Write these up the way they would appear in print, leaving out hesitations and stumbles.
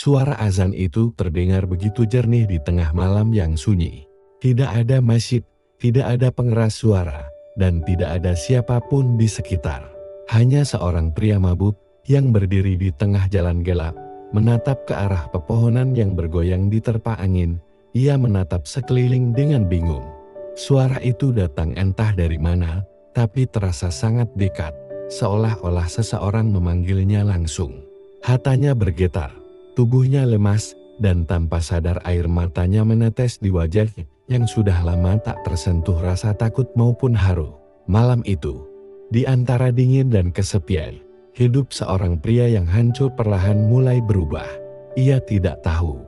Suara azan itu terdengar begitu jernih di tengah malam yang sunyi. Tidak ada masjid, tidak ada pengeras suara, dan tidak ada siapapun di sekitar. Hanya seorang pria mabuk yang berdiri di tengah jalan gelap, menatap ke arah pepohonan yang bergoyang diterpa angin. Ia menatap sekeliling dengan bingung. Suara itu datang entah dari mana, tapi terasa sangat dekat, seolah-olah seseorang memanggilnya langsung. Hatanya bergetar. Tubuhnya lemas, dan tanpa sadar air matanya menetes di wajahnya yang sudah lama tak tersentuh rasa takut maupun haru. Malam itu, di antara dingin dan kesepian, hidup seorang pria yang hancur perlahan mulai berubah. Ia tidak tahu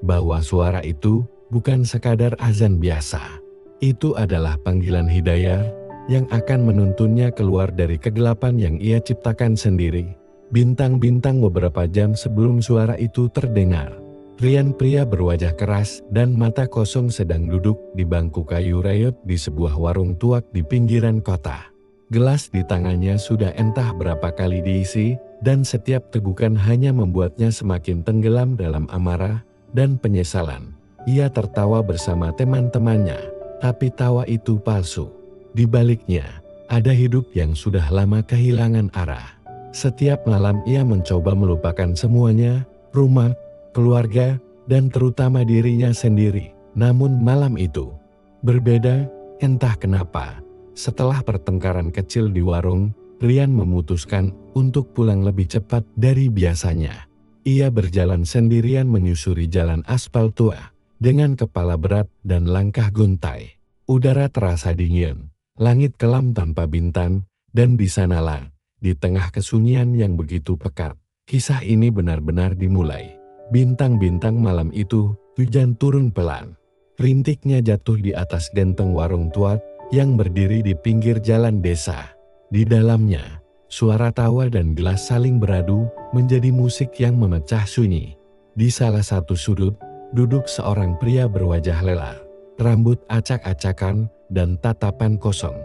bahwa suara itu bukan sekadar azan biasa. Itu adalah panggilan hidayah yang akan menuntunnya keluar dari kegelapan yang ia ciptakan sendiri. Bintang-bintang beberapa jam sebelum suara itu terdengar, Rian, pria berwajah keras dan mata kosong, sedang duduk di bangku kayu rayot di sebuah warung tuak di pinggiran kota. Gelas di tangannya sudah entah berapa kali diisi, dan setiap tegukan hanya membuatnya semakin tenggelam dalam amarah dan penyesalan. Ia tertawa bersama teman-temannya, tapi tawa itu palsu. Di baliknya, ada hidup yang sudah lama kehilangan arah. Setiap malam ia mencoba melupakan semuanya, rumah, keluarga, dan terutama dirinya sendiri. Namun malam itu berbeda, entah kenapa. Setelah pertengkaran kecil di warung, Rian memutuskan untuk pulang lebih cepat dari biasanya. Ia berjalan sendirian menyusuri jalan aspal tua, dengan kepala berat dan langkah guntai. Udara terasa dingin, langit kelam tanpa bintang, dan di sanalah, di tengah kesunyian yang begitu pekat, kisah ini benar-benar dimulai. Bintang-bintang malam itu, hujan turun pelan. Rintiknya jatuh di atas genteng warung tua yang berdiri di pinggir jalan desa. Di dalamnya, suara tawa dan gelas saling beradu menjadi musik yang memecah sunyi. Di salah satu sudut, duduk seorang pria berwajah lelah, rambut acak-acakan dan tatapan kosong.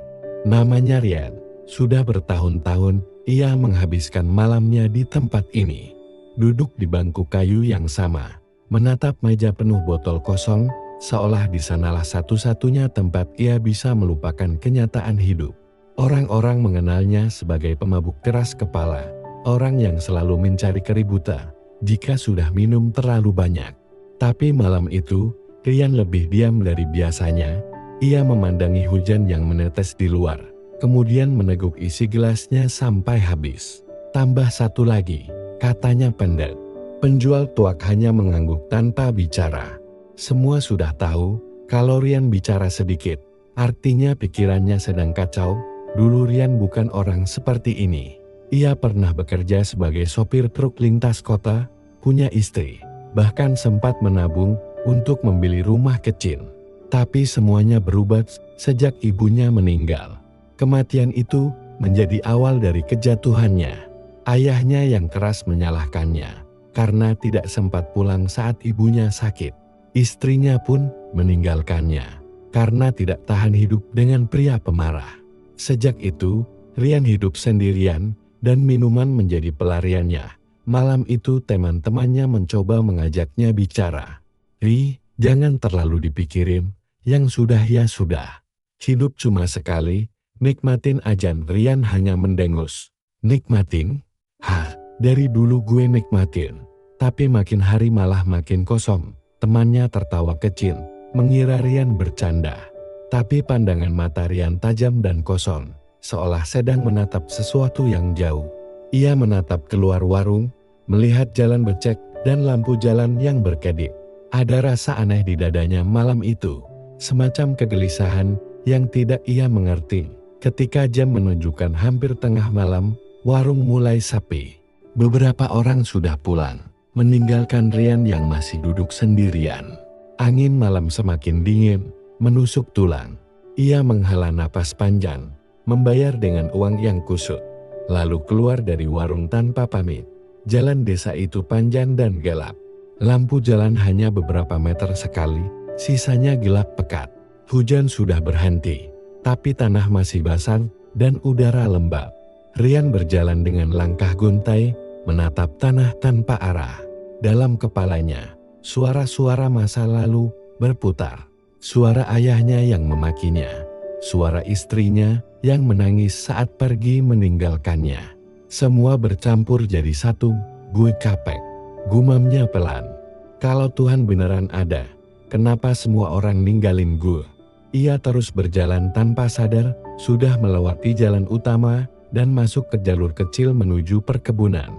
Namanya Rian. Sudah bertahun-tahun ia menghabiskan malamnya di tempat ini. Duduk di bangku kayu yang sama, menatap meja penuh botol kosong, seolah di sanalah satu-satunya tempat ia bisa melupakan kenyataan hidup. Orang-orang mengenalnya sebagai pemabuk keras kepala, orang yang selalu mencari keributan jika sudah minum terlalu banyak. Tapi malam itu, Rian lebih diam dari biasanya. Ia memandangi hujan yang menetes di luar, kemudian meneguk isi gelasnya sampai habis. Tambah satu lagi, katanya pendek. Penjual tuak hanya mengangguk tanpa bicara. Semua sudah tahu, kalau Rian bicara sedikit, artinya pikirannya sedang kacau. Dulu Rian bukan orang seperti ini. Ia pernah bekerja sebagai sopir truk lintas kota, punya istri, bahkan sempat menabung untuk membeli rumah kecil. Tapi semuanya berubah sejak ibunya meninggal. Kematian itu menjadi awal dari kejatuhannya. Ayahnya yang keras menyalahkannya karena tidak sempat pulang saat ibunya sakit. Istrinya pun meninggalkannya karena tidak tahan hidup dengan pria pemarah. Sejak itu, Rian hidup sendirian dan minuman menjadi pelariannya. Malam itu teman-temannya mencoba mengajaknya bicara. "Ri, jangan terlalu dipikirin, yang sudah ya sudah. Hidup cuma sekali. Nikmatin aja." Rian hanya mendengus. "Nikmatin? Hah, dari dulu gue nikmatin. Tapi makin hari malah makin kosong." Temannya tertawa kecil, mengira Rian bercanda. Tapi pandangan mata Rian tajam dan kosong, seolah sedang menatap sesuatu yang jauh. Ia menatap keluar warung, melihat jalan becek dan lampu jalan yang berkedip. Ada rasa aneh di dadanya malam itu, semacam kegelisahan yang tidak ia mengerti. Ketika jam menunjukkan hampir tengah malam, warung mulai sepi. Beberapa orang sudah pulang, meninggalkan Rian yang masih duduk sendirian. Angin malam semakin dingin, menusuk tulang. Ia menghela napas panjang, membayar dengan uang yang kusut, lalu keluar dari warung tanpa pamit. Jalan desa itu panjang dan gelap. Lampu jalan hanya beberapa meter sekali, sisanya gelap pekat. Hujan sudah berhenti, tapi tanah masih basah dan udara lembab. Rian berjalan dengan langkah guntai, menatap tanah tanpa arah. Dalam kepalanya, suara-suara masa lalu berputar. Suara ayahnya yang memakinya, suara istrinya yang menangis saat pergi meninggalkannya. Semua bercampur jadi satu. Gue capek, gumamnya pelan. Kalau Tuhan beneran ada, kenapa semua orang ninggalin gue? Ia terus berjalan tanpa sadar, sudah melewati jalan utama dan masuk ke jalur kecil menuju perkebunan.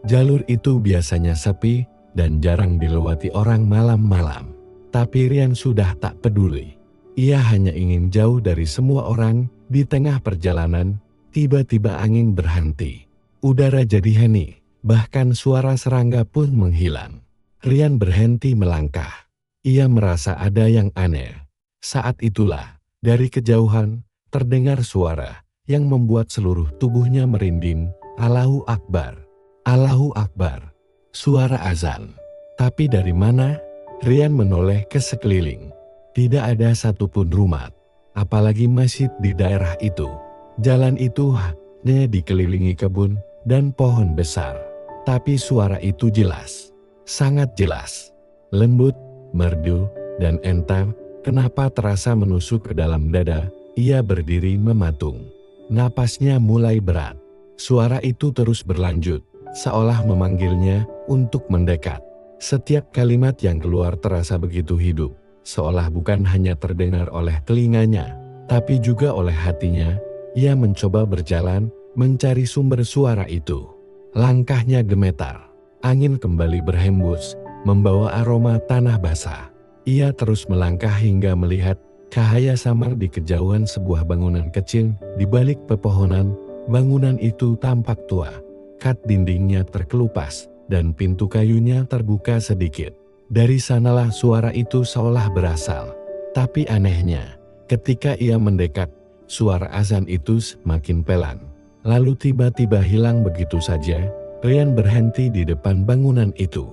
Jalur itu biasanya sepi dan jarang dilewati orang malam-malam. Tapi Rian sudah tak peduli. Ia hanya ingin jauh dari semua orang. Di tengah perjalanan, tiba-tiba angin berhenti. Udara jadi hening, bahkan suara serangga pun menghilang. Rian berhenti melangkah. Ia merasa ada yang aneh. Saat itulah, dari kejauhan, terdengar suara yang membuat seluruh tubuhnya merinding. Allahu Akbar. Allahu Akbar. Suara azan. Tapi dari mana? Rian menoleh ke sekeliling. Tidak ada satupun rumah, apalagi masjid di daerah itu. Jalan itu hanya dikelilingi kebun dan pohon besar. Tapi suara itu jelas. Sangat jelas, lembut, merdu, dan entah kenapa terasa menusuk ke dalam dada. Ia berdiri mematung. Napasnya mulai berat. Suara itu terus berlanjut, seolah memanggilnya untuk mendekat. Setiap kalimat yang keluar terasa begitu hidup, seolah bukan hanya terdengar oleh telinganya, tapi juga oleh hatinya. Ia mencoba berjalan, mencari sumber suara itu. Langkahnya gemetar. Angin kembali berhembus, membawa aroma tanah basah. Ia terus melangkah hingga melihat cahaya samar di kejauhan sebuah bangunan kecil di balik pepohonan. Bangunan itu tampak tua. Kat dindingnya terkelupas dan pintu kayunya terbuka sedikit. Dari sanalah suara itu seolah berasal. Tapi anehnya, ketika ia mendekat, suara azan itu semakin pelan. Lalu tiba-tiba hilang begitu saja. Rian berhenti di depan bangunan itu.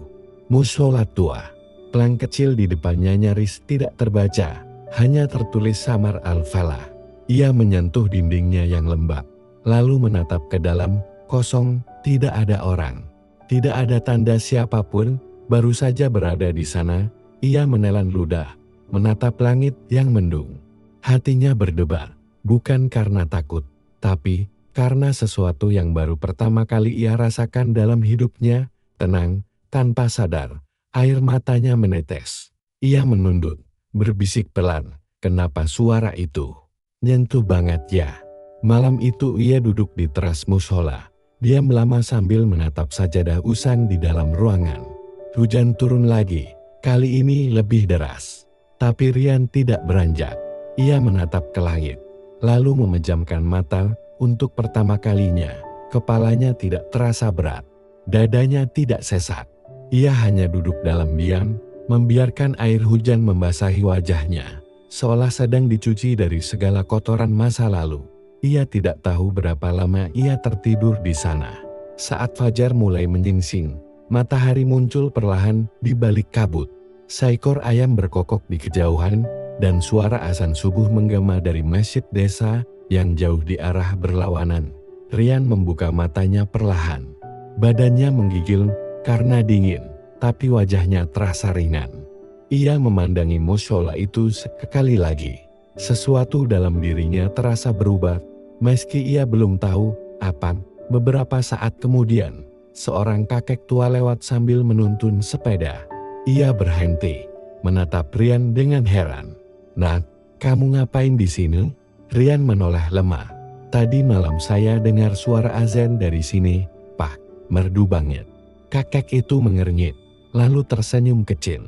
Mushola tua. Pelang kecil di depannya nyaris tidak terbaca, hanya tertulis samar al-falah. Ia menyentuh dindingnya yang lembab, lalu menatap ke dalam, kosong, tidak ada orang. Tidak ada tanda siapapun, baru saja berada di sana. Ia menelan ludah, menatap langit yang mendung. Hatinya berdebar, bukan karena takut, tapi karena sesuatu yang baru pertama kali ia rasakan dalam hidupnya. Tenang, tanpa sadar, air matanya menetes. Ia menunduk, berbisik pelan, kenapa suara itu nyentuh banget ya. Malam itu ia duduk di teras mushola. Diam lama sambil menatap sajadah usang di dalam ruangan. Hujan turun lagi, kali ini lebih deras. Tapi Rian tidak beranjak. Ia menatap ke langit, lalu memejamkan mata. Untuk pertama kalinya, kepalanya tidak terasa berat. Dadanya tidak sesak. Ia hanya duduk dalam diam, membiarkan air hujan membasahi wajahnya, seolah sedang dicuci dari segala kotoran masa lalu. Ia tidak tahu berapa lama ia tertidur di sana. Saat fajar mulai menyingsing, matahari muncul perlahan di balik kabut. Seekor ayam berkokok di kejauhan, dan suara azan subuh menggema dari masjid desa yang jauh di arah berlawanan. Rian membuka matanya perlahan. Badannya menggigil karena dingin, tapi wajahnya terasa ringan. Ia memandangi mushola itu sekali lagi. Sesuatu dalam dirinya terasa berubah, meski ia belum tahu apa. Beberapa saat kemudian, seorang kakek tua lewat sambil menuntun sepeda. Ia berhenti, menatap Rian dengan heran. "Nak, kamu ngapain di sini?" Rian menoleh lemah. "Tadi malam saya dengar suara azan dari sini, Pak. Merdu banget." Kakek itu mengernyit, lalu tersenyum kecil.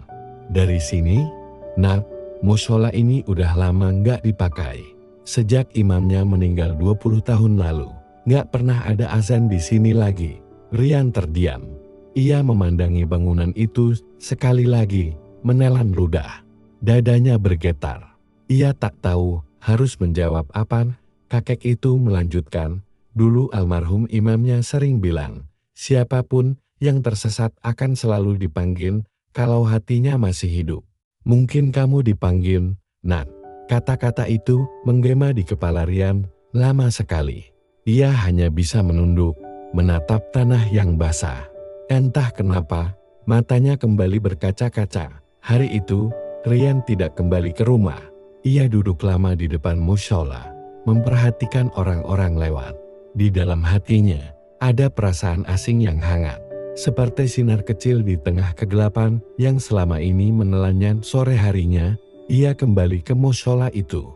"Dari sini? Nak, mushola ini udah lama nggak dipakai. Sejak imamnya meninggal 20 tahun lalu, nggak pernah ada azan di sini lagi." Rian terdiam. Ia memandangi bangunan itu sekali lagi, menelan ludah. Dadanya bergetar. Ia tak tahu harus menjawab apa. Kakek itu melanjutkan, "Dulu almarhum imamnya sering bilang, siapapun yang tersesat akan selalu dipanggil kalau hatinya masih hidup. Mungkin kamu dipanggil, Nak." Kata-kata itu menggema di kepala Rian lama sekali. Ia hanya bisa menunduk, menatap tanah yang basah. Entah kenapa, Matanya kembali berkaca-kaca. Hari itu, Rian tidak kembali ke rumah. Ia duduk lama di depan mushola, memperhatikan orang-orang lewat. Di dalam hatinya, ada perasaan asing yang hangat. Seperti sinar kecil di tengah kegelapan yang selama ini menelannya. Sore harinya, ia kembali ke mushola itu.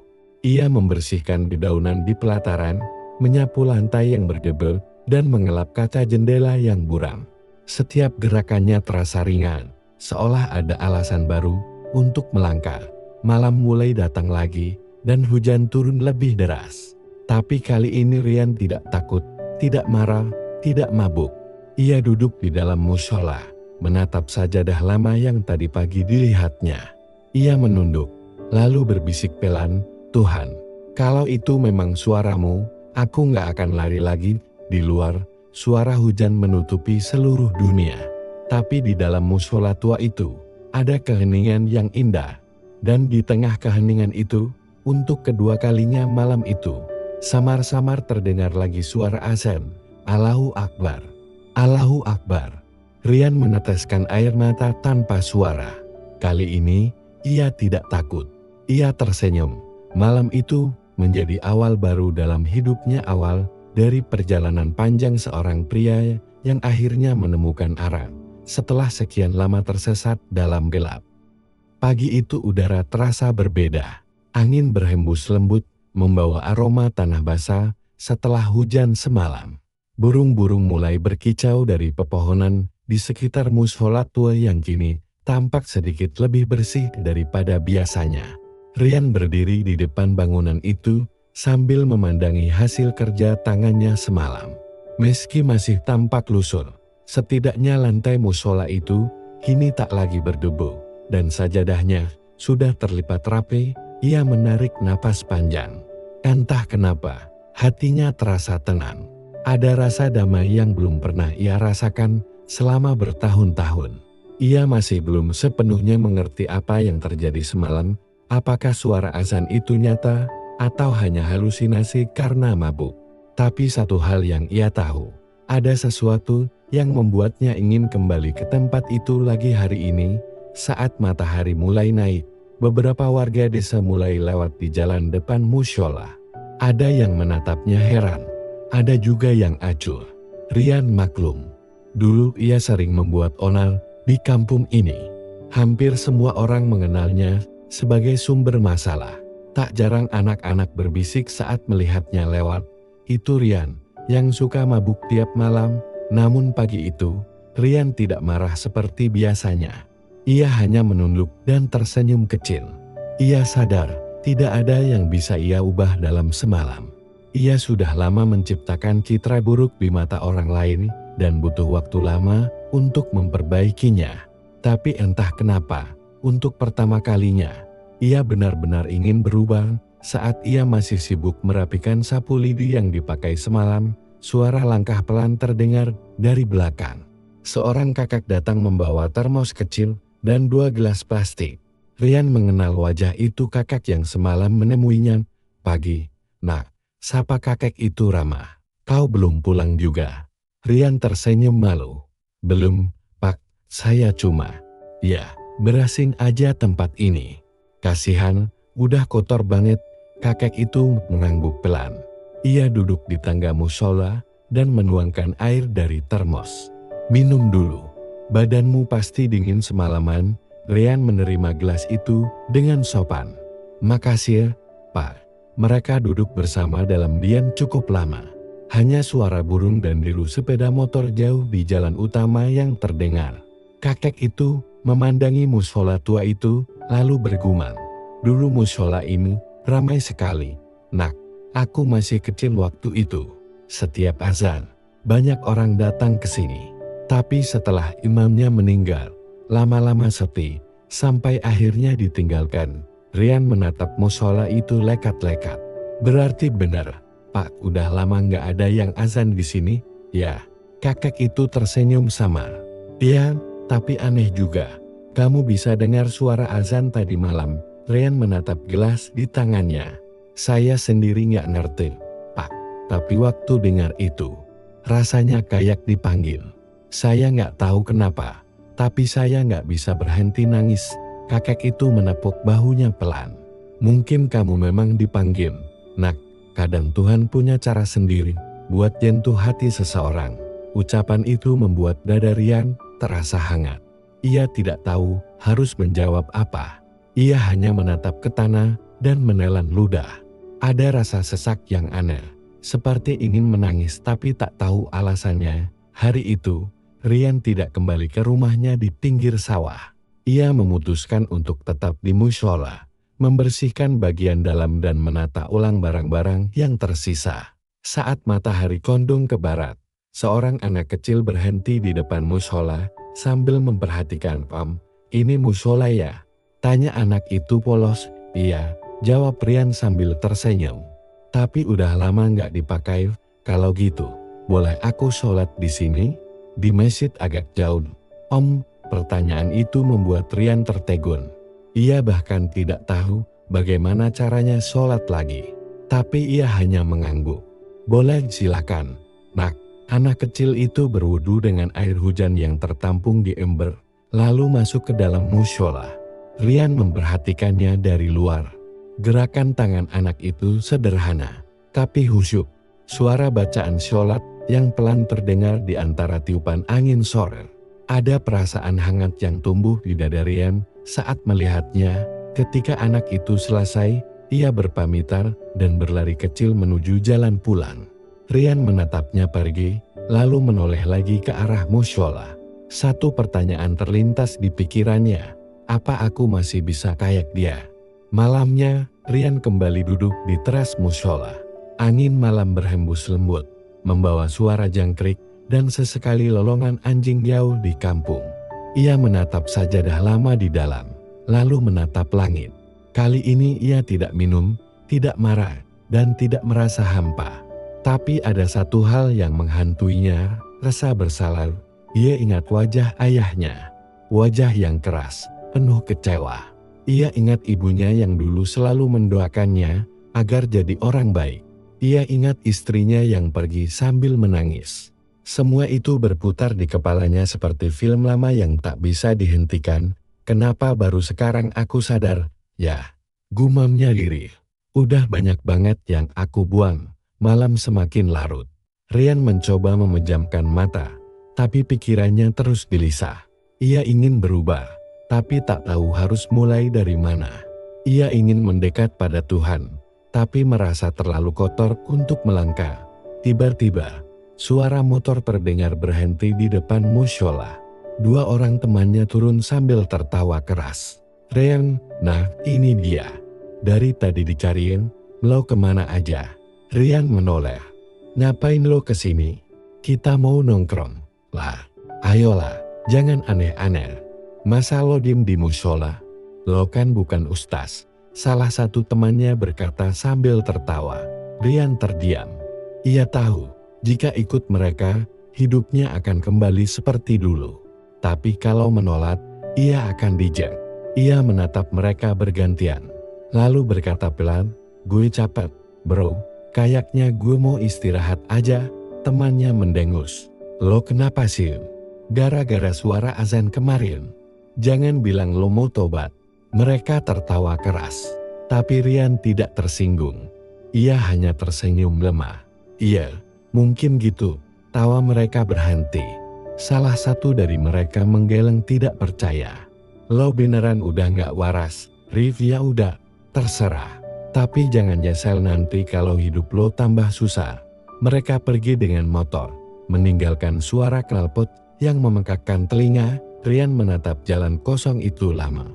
Ia membersihkan dedaunan di pelataran, menyapu lantai yang berdebu, dan mengelap kaca jendela yang buram. Setiap gerakannya terasa ringan, seolah ada alasan baru untuk melangkah. Malam mulai datang lagi, dan hujan turun lebih deras. Tapi kali ini Rian tidak takut, tidak marah, tidak mabuk. Ia duduk di dalam mushola, menatap sajadah lama yang tadi pagi dilihatnya. Ia menunduk, lalu berbisik pelan, "Tuhan, kalau itu memang suaramu, aku nggak akan lari lagi." Di luar, suara hujan menutupi seluruh dunia. Tapi di dalam mushola tua itu, ada keheningan yang indah. Dan di tengah keheningan itu, untuk kedua kalinya malam itu, samar-samar terdengar lagi suara azan, "Allahu Akbar, Allahu Akbar." Rian meneteskan air mata tanpa suara. Kali ini, ia tidak takut. Ia tersenyum. Malam itu menjadi awal baru dalam hidupnya, awal dari perjalanan panjang seorang pria yang akhirnya menemukan arah setelah sekian lama tersesat dalam gelap. Pagi itu udara terasa berbeda. Angin berhembus lembut, membawa aroma tanah basah setelah hujan semalam. Burung-burung mulai berkicau dari pepohonan di sekitar mushola tua yang kini tampak sedikit lebih bersih daripada biasanya. Rian berdiri di depan bangunan itu sambil memandangi hasil kerja tangannya semalam. Meski masih tampak lusuh, setidaknya lantai mushola itu kini tak lagi berdebu dan sajadahnya sudah terlipat rapi. Ia menarik napas panjang. Entah kenapa, hatinya terasa tenang. Ada rasa damai yang belum pernah ia rasakan selama bertahun-tahun. Ia masih belum sepenuhnya mengerti apa yang terjadi semalam. Apakah suara azan itu nyata atau hanya halusinasi karena mabuk? Tapi satu hal yang ia tahu, ada sesuatu yang membuatnya ingin kembali ke tempat itu lagi hari ini. Saat matahari mulai naik, beberapa warga desa mulai lewat di jalan depan mushola. Ada yang menatapnya heran, ada juga yang acuh. Rian maklum. Dulu ia sering membuat onar di kampung ini. Hampir semua orang mengenalnya sebagai sumber masalah. Tak jarang anak-anak berbisik saat melihatnya lewat. Itu Rian, yang suka mabuk tiap malam. Namun pagi itu, Rian tidak marah seperti biasanya. Ia hanya menunduk dan tersenyum kecil. Ia sadar, tidak ada yang bisa ia ubah dalam semalam. Ia sudah lama menciptakan citra buruk di mata orang lain dan butuh waktu lama untuk memperbaikinya. Tapi entah kenapa, untuk pertama kalinya, ia benar-benar ingin berubah. Saat ia masih sibuk merapikan sapu lidi yang dipakai semalam, suara langkah pelan terdengar dari belakang. Seorang kakak datang membawa termos kecil dan 2 gelas plastik. Rian mengenal wajah itu, kakak yang semalam menemuinya. "Pagi, Nak," sapa kakek itu ramah. "Kau belum pulang juga?" Rian tersenyum malu. "Belum, Pak, saya cuma..." "Ya, berasing aja tempat ini. Kasihan, udah kotor banget." Kakek itu mengangguk pelan. Ia duduk di tangga mushola dan menuangkan air dari termos. "Minum dulu. Badanmu pasti dingin semalaman." Rian menerima gelas itu dengan sopan. "Makasih, Pak." Mereka duduk bersama dalam diam cukup lama. Hanya suara burung dan deru sepeda motor jauh di jalan utama yang terdengar. Kakek itu memandangi mushola tua itu, lalu bergumam, "Dulu mushola ini ramai sekali, Nak. Aku masih kecil waktu itu. Setiap azan, banyak orang datang ke sini. Tapi setelah imamnya meninggal, lama-lama sepi, sampai akhirnya ditinggalkan." Rian menatap mushola itu lekat-lekat. "Berarti benar, Pak, udah lama nggak ada yang azan di sini, ya?" Kakek itu tersenyum samar. "Iya, tapi aneh juga. Kamu bisa dengar suara azan tadi malam." Rian menatap gelas di tangannya. "Saya sendiri nggak ngerti, Pak. Tapi waktu dengar itu, rasanya kayak dipanggil. Saya nggak tahu kenapa, Tapi saya nggak bisa berhenti nangis. Kakek itu menepuk bahunya pelan. Mungkin kamu memang dipanggil, nak. Kadang Tuhan punya cara sendiri buat nyentuh hati seseorang. Ucapan itu membuat dada Rian terasa hangat. Ia tidak tahu harus menjawab apa. Ia hanya menatap ke tanah dan menelan ludah. Ada rasa sesak yang aneh, seperti ingin menangis tapi tak tahu alasannya. Hari itu, Rian tidak kembali ke rumahnya di pinggir sawah. Ia memutuskan untuk tetap di mushola, membersihkan bagian dalam dan menata ulang barang-barang yang tersisa. Saat matahari condong ke barat, seorang anak kecil berhenti di depan mushola sambil memperhatikan. Ini mushola ya? Tanya anak itu polos. Iya, jawab Rian sambil tersenyum. Tapi udah lama nggak dipakai. Kalau gitu, boleh aku sholat di sini? Di masjid agak jauh. Pertanyaan itu membuat Rian tertegun. Ia bahkan tidak tahu bagaimana caranya sholat lagi. Tapi ia hanya mengangguk. Boleh, silakan, nak. Anak kecil itu berwudu dengan air hujan yang tertampung di ember, lalu masuk ke dalam mushola. Rian memperhatikannya dari luar. Gerakan tangan anak itu sederhana, tapi khusyuk. Suara bacaan sholat yang pelan terdengar di antara tiupan angin sore. Ada perasaan hangat yang tumbuh di dada Rian saat melihatnya. Ketika anak itu selesai, ia berpamitan dan berlari kecil menuju jalan pulang. Rian menatapnya pergi, lalu menoleh lagi ke arah mushola. Satu pertanyaan terlintas di pikirannya, apa aku masih bisa kayak dia? Malamnya, Rian kembali duduk di teras mushola. Angin malam berhembus lembut, membawa suara jangkrik dan sesekali lolongan anjing jauh di kampung. Ia menatap sajadah lama di dalam, lalu menatap langit. Kali ini ia tidak minum, tidak marah, dan tidak merasa hampa. Tapi ada satu hal yang menghantuinya, rasa bersalah. Ia ingat wajah ayahnya, wajah yang keras, penuh kecewa. Ia ingat ibunya yang dulu selalu mendoakannya agar jadi orang baik. Ia ingat istrinya yang pergi sambil menangis. Semua itu berputar di kepalanya seperti film lama yang tak bisa dihentikan. Kenapa baru sekarang aku sadar? Ya, gumamnya lirih. Udah banyak banget yang aku buang. Malam semakin larut. Rian mencoba memejamkan mata, tapi pikirannya terus gelisah. Ia ingin berubah, tapi tak tahu harus mulai dari mana. Ia ingin mendekat pada Tuhan, tapi merasa terlalu kotor untuk melangkah. Tiba-tiba, suara motor terdengar berhenti di depan mushola. Dua orang temannya turun sambil tertawa keras. Rian, nah ini dia. Dari tadi dicariin, lo kemana aja? Rian menoleh. Ngapain lo kesini? Kita mau nongkrong. Lah, ayolah, jangan aneh-aneh. Masa lo diem di mushola? Lo kan bukan ustaz. Salah satu temannya berkata sambil tertawa. Rian terdiam. Ia tahu, jika ikut mereka, hidupnya akan kembali seperti dulu. Tapi kalau menolak, ia akan dijek. Ia menatap mereka bergantian. Lalu berkata pelan, gue capek, bro. Kayaknya gue mau istirahat aja. Temannya mendengus. Lo kenapa sih? Gara-gara suara azan kemarin. Jangan bilang lo mau tobat. Mereka tertawa keras. Tapi Rian tidak tersinggung. Ia hanya tersenyum lemah. Iya, mungkin gitu. Tawa mereka berhenti. Salah satu dari mereka menggeleng tidak percaya. Lo beneran udah gak waras? Rif, ya udah, terserah. Tapi jangan nyesel nanti kalau hidup lo tambah susah. Mereka pergi dengan motor, meninggalkan suara knalpot yang memekakkan telinga. Rian menatap jalan kosong itu lama.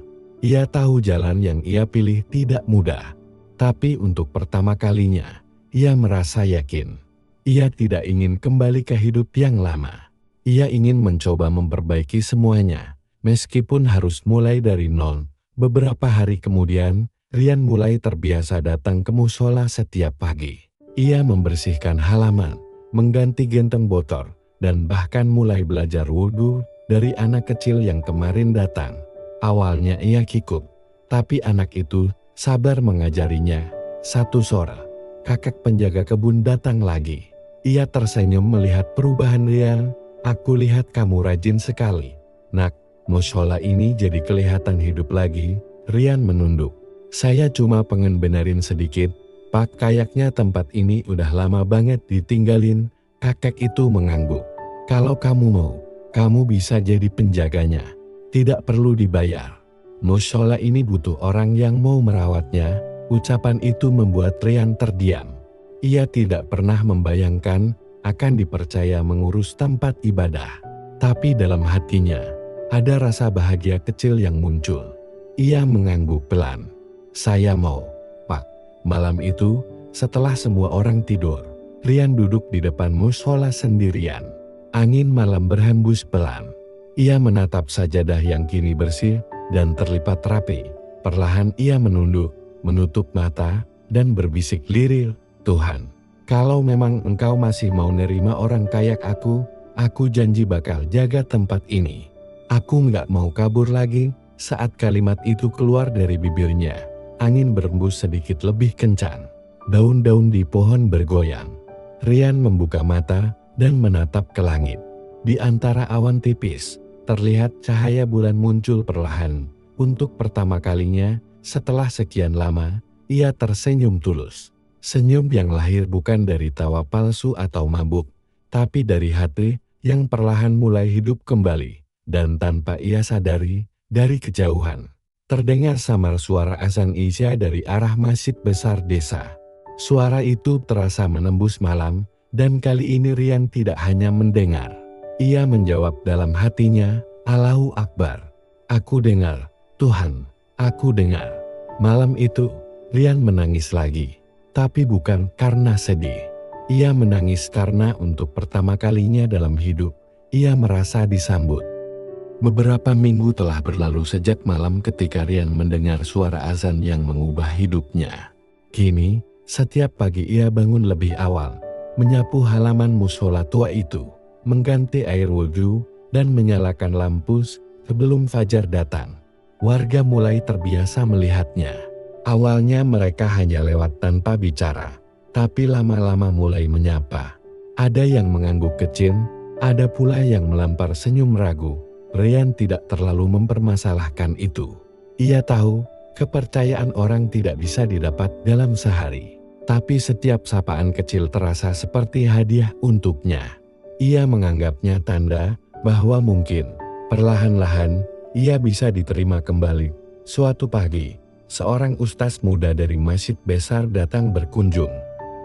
Ia tahu jalan yang ia pilih tidak mudah. Tapi untuk pertama kalinya, ia merasa yakin. Ia tidak ingin kembali ke hidup yang lama. Ia ingin mencoba memperbaiki semuanya, meskipun harus mulai dari nol. Beberapa hari kemudian, Rian mulai terbiasa datang ke mushola setiap pagi. Ia membersihkan halaman, mengganti genteng botol, dan bahkan mulai belajar wudhu dari anak kecil yang kemarin datang. Awalnya ia kikuk, tapi anak itu sabar mengajarinya. Satu sore, kakek penjaga kebun datang lagi. Ia tersenyum melihat perubahan Rian. Aku lihat kamu rajin sekali, nak. Mushola ini jadi kelihatan hidup lagi. Rian menunduk. Saya cuma pengen benerin sedikit, Pak, kayaknya tempat ini udah lama banget ditinggalin. Kakek itu mengangguk. Kalau kamu mau, kamu bisa jadi penjaganya. Tidak perlu dibayar. Mushola ini butuh orang yang mau merawatnya. Ucapan itu membuat Rian terdiam. Ia tidak pernah membayangkan akan dipercaya mengurus tempat ibadah. Tapi dalam hatinya, ada rasa bahagia kecil yang muncul. Ia mengangguk pelan. Saya mau, Pak. Malam itu, setelah semua orang tidur, Rian duduk di depan mushola sendirian. Angin malam berhembus pelan. Ia menatap sajadah yang kini bersih dan terlipat rapi. Perlahan ia menunduk, menutup mata, dan berbisik lirih, Tuhan, kalau memang Engkau masih mau nerima orang kayak aku janji bakal jaga tempat ini. Aku nggak mau kabur lagi. Saat kalimat itu keluar dari bibirnya, angin berembus sedikit lebih kencang. Daun-daun di pohon bergoyang. Rian membuka mata dan menatap ke langit. Di antara awan tipis, terlihat cahaya bulan muncul perlahan. Untuk pertama kalinya, setelah sekian lama, ia tersenyum tulus. Senyum yang lahir bukan dari tawa palsu atau mabuk, tapi dari hati yang perlahan mulai hidup kembali. Dan tanpa ia sadari, dari kejauhan, terdengar samar suara azan Isya dari arah masjid besar desa. Suara itu terasa menembus malam, dan kali ini Rian tidak hanya mendengar. Ia menjawab dalam hatinya, Allahu Akbar. Aku dengar, Tuhan, aku dengar. Malam itu, Rian menangis lagi. Tapi bukan karena sedih. Ia menangis karena untuk pertama kalinya dalam hidup, ia merasa disambut. Beberapa minggu telah berlalu sejak malam ketika Rian mendengar suara azan yang mengubah hidupnya. Kini, setiap pagi ia bangun lebih awal, menyapu halaman mushola tua itu, mengganti air wudhu, dan menyalakan lampu sebelum fajar datang. Warga mulai terbiasa melihatnya. Awalnya mereka hanya lewat tanpa bicara, tapi lama-lama mulai menyapa. Ada yang mengangguk kecil, ada pula yang melempar senyum ragu. Rian tidak terlalu mempermasalahkan itu. Ia tahu, kepercayaan orang tidak bisa didapat dalam sehari. Tapi setiap sapaan kecil terasa seperti hadiah untuknya. Ia menganggapnya tanda bahwa mungkin, perlahan-lahan, ia bisa diterima kembali. Suatu pagi, seorang ustaz muda dari masjid besar datang berkunjung.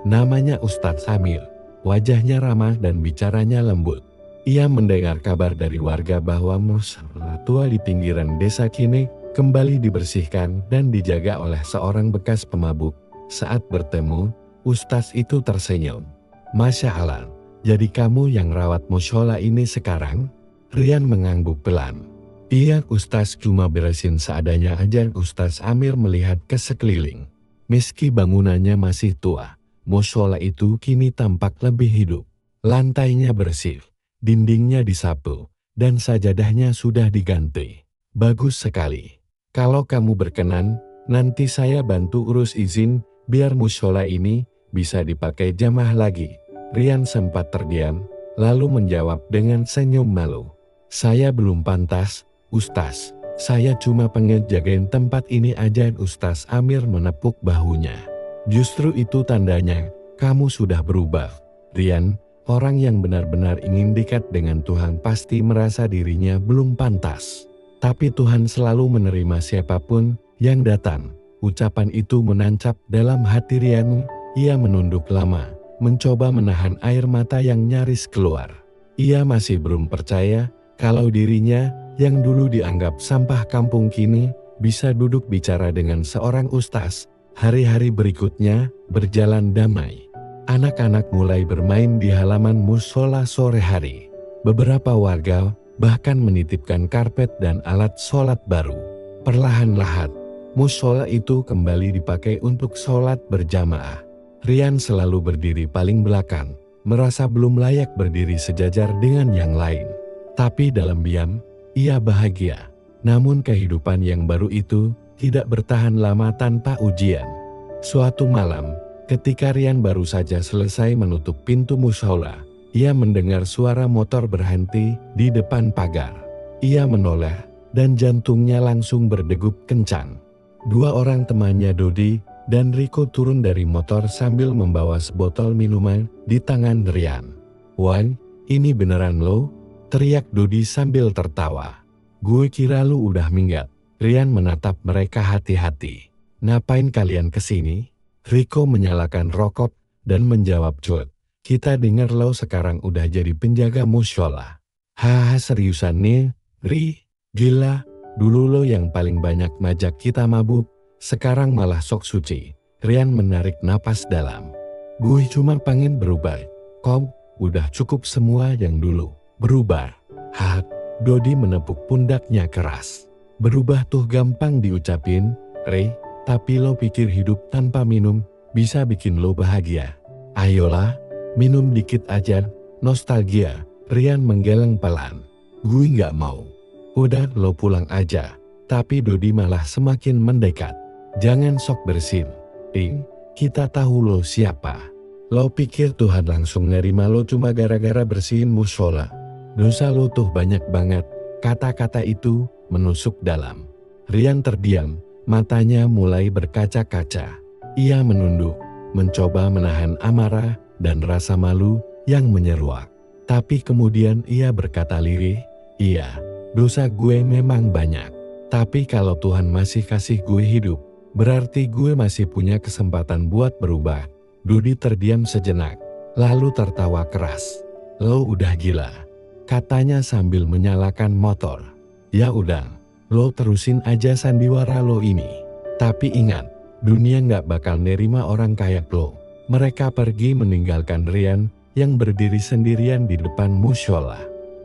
Namanya Ustadz Amir. Wajahnya ramah dan bicaranya lembut. Ia mendengar kabar dari warga bahwa mushola tua di pinggiran desa kini kembali dibersihkan dan dijaga oleh seorang bekas pemabuk. Saat bertemu, ustaz itu tersenyum. Masya Allah, jadi kamu yang rawat mushola ini sekarang? Rian mengangguk pelan. Iya, ustaz, cuma beresin seadanya aja. Ustaz Amir melihat ke sekeliling. Meski bangunannya masih tua, mushola itu kini tampak lebih hidup. Lantainya bersih. Dindingnya disapu, dan sajadahnya sudah diganti. Bagus sekali. Kalau kamu berkenan, nanti saya bantu urus izin, biar mushola ini bisa dipakai jamaah lagi. Rian sempat terdiam, lalu menjawab dengan senyum malu. Saya belum pantas, Ustaz. Saya cuma pengen jagain tempat ini aja. Ustaz Amir menepuk bahunya. Justru itu tandanya, kamu sudah berubah, Rian. Orang yang benar-benar ingin dekat dengan Tuhan pasti merasa dirinya belum pantas. Tapi Tuhan selalu menerima siapapun yang datang. Ucapan itu menancap dalam hati Rian. Ia menunduk lama, mencoba menahan air mata yang nyaris keluar. Ia masih belum percaya kalau dirinya yang dulu dianggap sampah kampung kini bisa duduk bicara dengan seorang ustaz. Hari-hari berikutnya berjalan damai. Anak-anak mulai bermain di halaman mushola sore hari. Beberapa warga bahkan menitipkan karpet dan alat sholat baru. Perlahan-lahan, mushola itu kembali dipakai untuk sholat berjamaah. Rian selalu berdiri paling belakang, merasa belum layak berdiri sejajar dengan yang lain. Tapi dalam diam, ia bahagia. Namun kehidupan yang baru itu tidak bertahan lama tanpa ujian. Suatu malam, ketika Rian baru saja selesai menutup pintu mushola, ia mendengar suara motor berhenti di depan pagar. Ia menoleh, dan jantungnya langsung berdegup kencang. Dua orang temannya Dodi dan Riko turun dari motor sambil membawa sebotol minuman di tangan Rian. "Wan, ini beneran lo?" teriak Dodi sambil tertawa. "Gue kira lu udah minggat." Rian menatap mereka hati-hati. "Ngapain kalian kesini?" Riko menyalakan rokok dan menjawab, "Cut, kita dengar lo sekarang udah jadi penjaga musyola." "Haha, seriusan nih, Ri? Gila, dulu lo yang paling banyak ngajak kita mabuk, sekarang malah sok suci." Rian menarik napas dalam. "Gue cuma pengen berubah. Kom, udah cukup semua yang dulu. Berubah." "Hah?" Dodi menepuk pundaknya keras. "Berubah tuh gampang diucapin, Ri. Tapi lo pikir hidup tanpa minum bisa bikin lo bahagia? Ayolah, minum dikit aja, nostalgia." Rian menggeleng pelan. "Gue nggak mau." "Udah, lo pulang aja." Tapi Dodi malah semakin mendekat. "Jangan sok bersin. Kita tahu lo siapa. Lo pikir Tuhan langsung nerima lo cuma gara-gara bersihin mushola? Dosa lo tuh banyak banget." Kata-kata itu menusuk dalam. Rian terdiam, matanya mulai berkaca-kaca. Ia menunduk, mencoba menahan amarah dan rasa malu yang menyeruak. Tapi kemudian ia berkata lirih, "Iya, dosa gue memang banyak. Tapi kalau Tuhan masih kasih gue hidup, berarti gue masih punya kesempatan buat berubah." Dodi terdiam sejenak, lalu tertawa keras. "Lo udah gila," katanya sambil menyalakan motor. "Ya udah, lo terusin aja sandiwara lo ini. Tapi ingat, dunia nggak bakal nerima orang kayak lo." Mereka pergi meninggalkan Rian yang berdiri sendirian di depan musyola.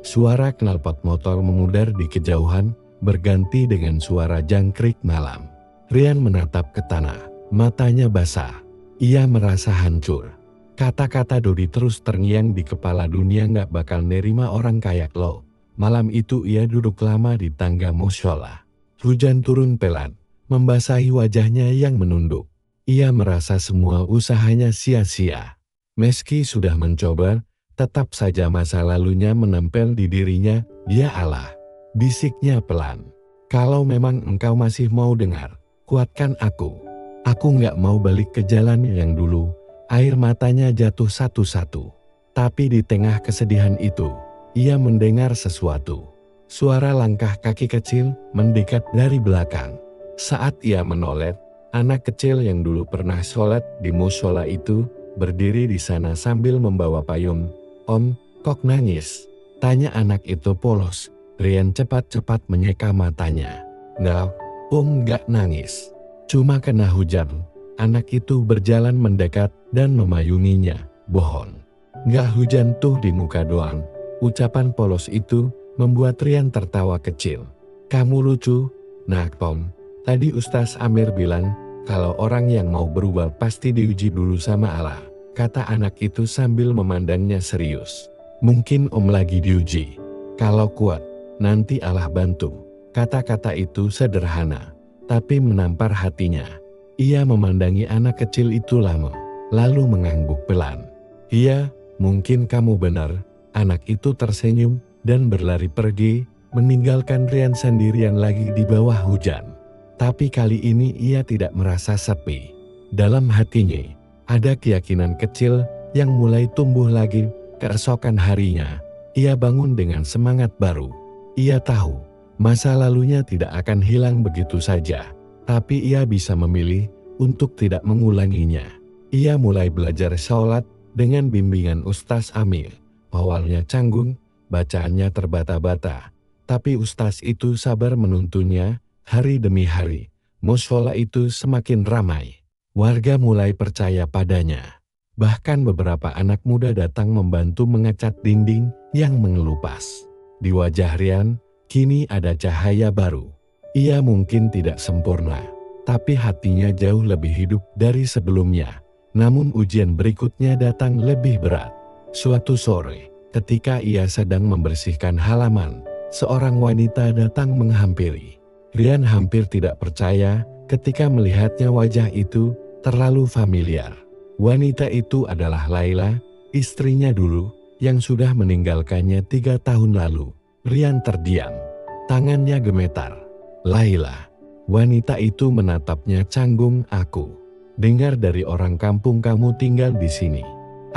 Suara knalpot motor memudar di kejauhan, berganti dengan suara jangkrik malam. Rian menatap ke tanah, matanya basah. Ia merasa hancur. Kata-kata Dodi terus terngiang di kepala. Dunia nggak bakal nerima orang kayak lo. Malam itu ia duduk lama di tangga musyola. Hujan turun pelan, membasahi wajahnya yang menunduk. Ia merasa semua usahanya sia-sia. Meski sudah mencoba, tetap saja masa lalunya menempel di dirinya. "Ya Allah," bisiknya pelan. "Kalau memang engkau masih mau dengar, kuatkan aku. Aku nggak mau balik ke jalan yang dulu." Air matanya jatuh satu-satu. Tapi di tengah kesedihan itu, ia mendengar sesuatu. Suara langkah kaki kecil mendekat dari belakang. Saat ia menoleh, anak kecil yang dulu pernah sholat di mushola itu berdiri di sana sambil membawa payung. "Om, kok nangis?" tanya anak itu polos. Rian cepat-cepat menyeka matanya. "Nggak, Om nggak nangis. Cuma kena hujan." Anak itu berjalan mendekat dan memayunginya. "Bohong. Nggak hujan tuh di muka doang." Ucapan polos itu membuat Rian tertawa kecil. "Kamu lucu, nak Tom. Tadi Ustaz Amir bilang, kalau orang yang mau berubah pasti diuji dulu sama Allah," kata anak itu sambil memandangnya serius. "Mungkin Om lagi diuji. Kalau kuat, nanti Allah bantu." Kata-kata itu sederhana, tapi menampar hatinya. Ia memandangi anak kecil itu lama, lalu mengangguk pelan. "Iya, mungkin kamu benar." Anak itu tersenyum dan berlari pergi, meninggalkan Rian sendirian lagi di bawah hujan. Tapi kali ini ia tidak merasa sepi. Dalam hatinya, ada keyakinan kecil yang mulai tumbuh lagi. Keesokan harinya, ia bangun dengan semangat baru. Ia tahu, masa lalunya tidak akan hilang begitu saja. Tapi ia bisa memilih untuk tidak mengulanginya. Ia mulai belajar sholat dengan bimbingan Ustaz Amir. Awalnya canggung, bacaannya terbata-bata. Tapi Ustaz itu sabar menuntunnya hari demi hari. Mushola itu semakin ramai. Warga mulai percaya padanya. Bahkan beberapa anak muda datang membantu mengecat dinding yang mengelupas. Di wajah Rian, kini ada cahaya baru. Ia mungkin tidak sempurna, tapi hatinya jauh lebih hidup dari sebelumnya. Namun ujian berikutnya datang lebih berat. Suatu sore, ketika ia sedang membersihkan halaman, seorang wanita datang menghampiri. Rian hampir tidak percaya ketika melihatnya. Wajah itu terlalu familiar. Wanita itu adalah Laila, istrinya dulu, yang sudah meninggalkannya 3 tahun lalu. Rian terdiam. Tangannya gemetar. Laila. Wanita itu menatapnya canggung. Aku dengar dari orang kampung kamu tinggal di sini.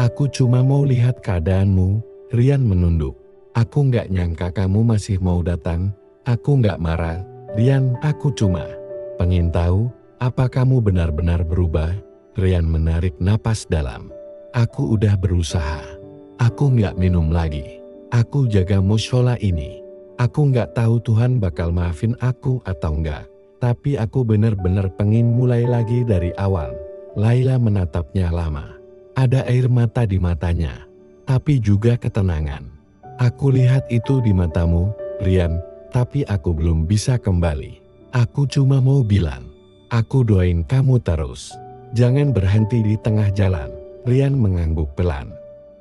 Aku cuma mau lihat keadaanmu. Rian menunduk. Aku nggak nyangka kamu masih mau datang. Aku nggak marah, Rian, aku cuma pengen tahu, apa kamu benar-benar berubah? Rian menarik napas dalam. Aku udah berusaha. Aku nggak minum lagi. Aku jaga mushola ini. Aku nggak tahu Tuhan bakal maafin aku atau enggak. Tapi aku benar-benar pengen mulai lagi dari awal. Laila menatapnya lama. Ada air mata di matanya. Tapi juga ketenangan. Aku lihat itu di matamu, Rian. Tapi aku belum bisa kembali. Aku cuma mau bilang, aku doain kamu terus. Jangan berhenti di tengah jalan. Rian mengangguk pelan.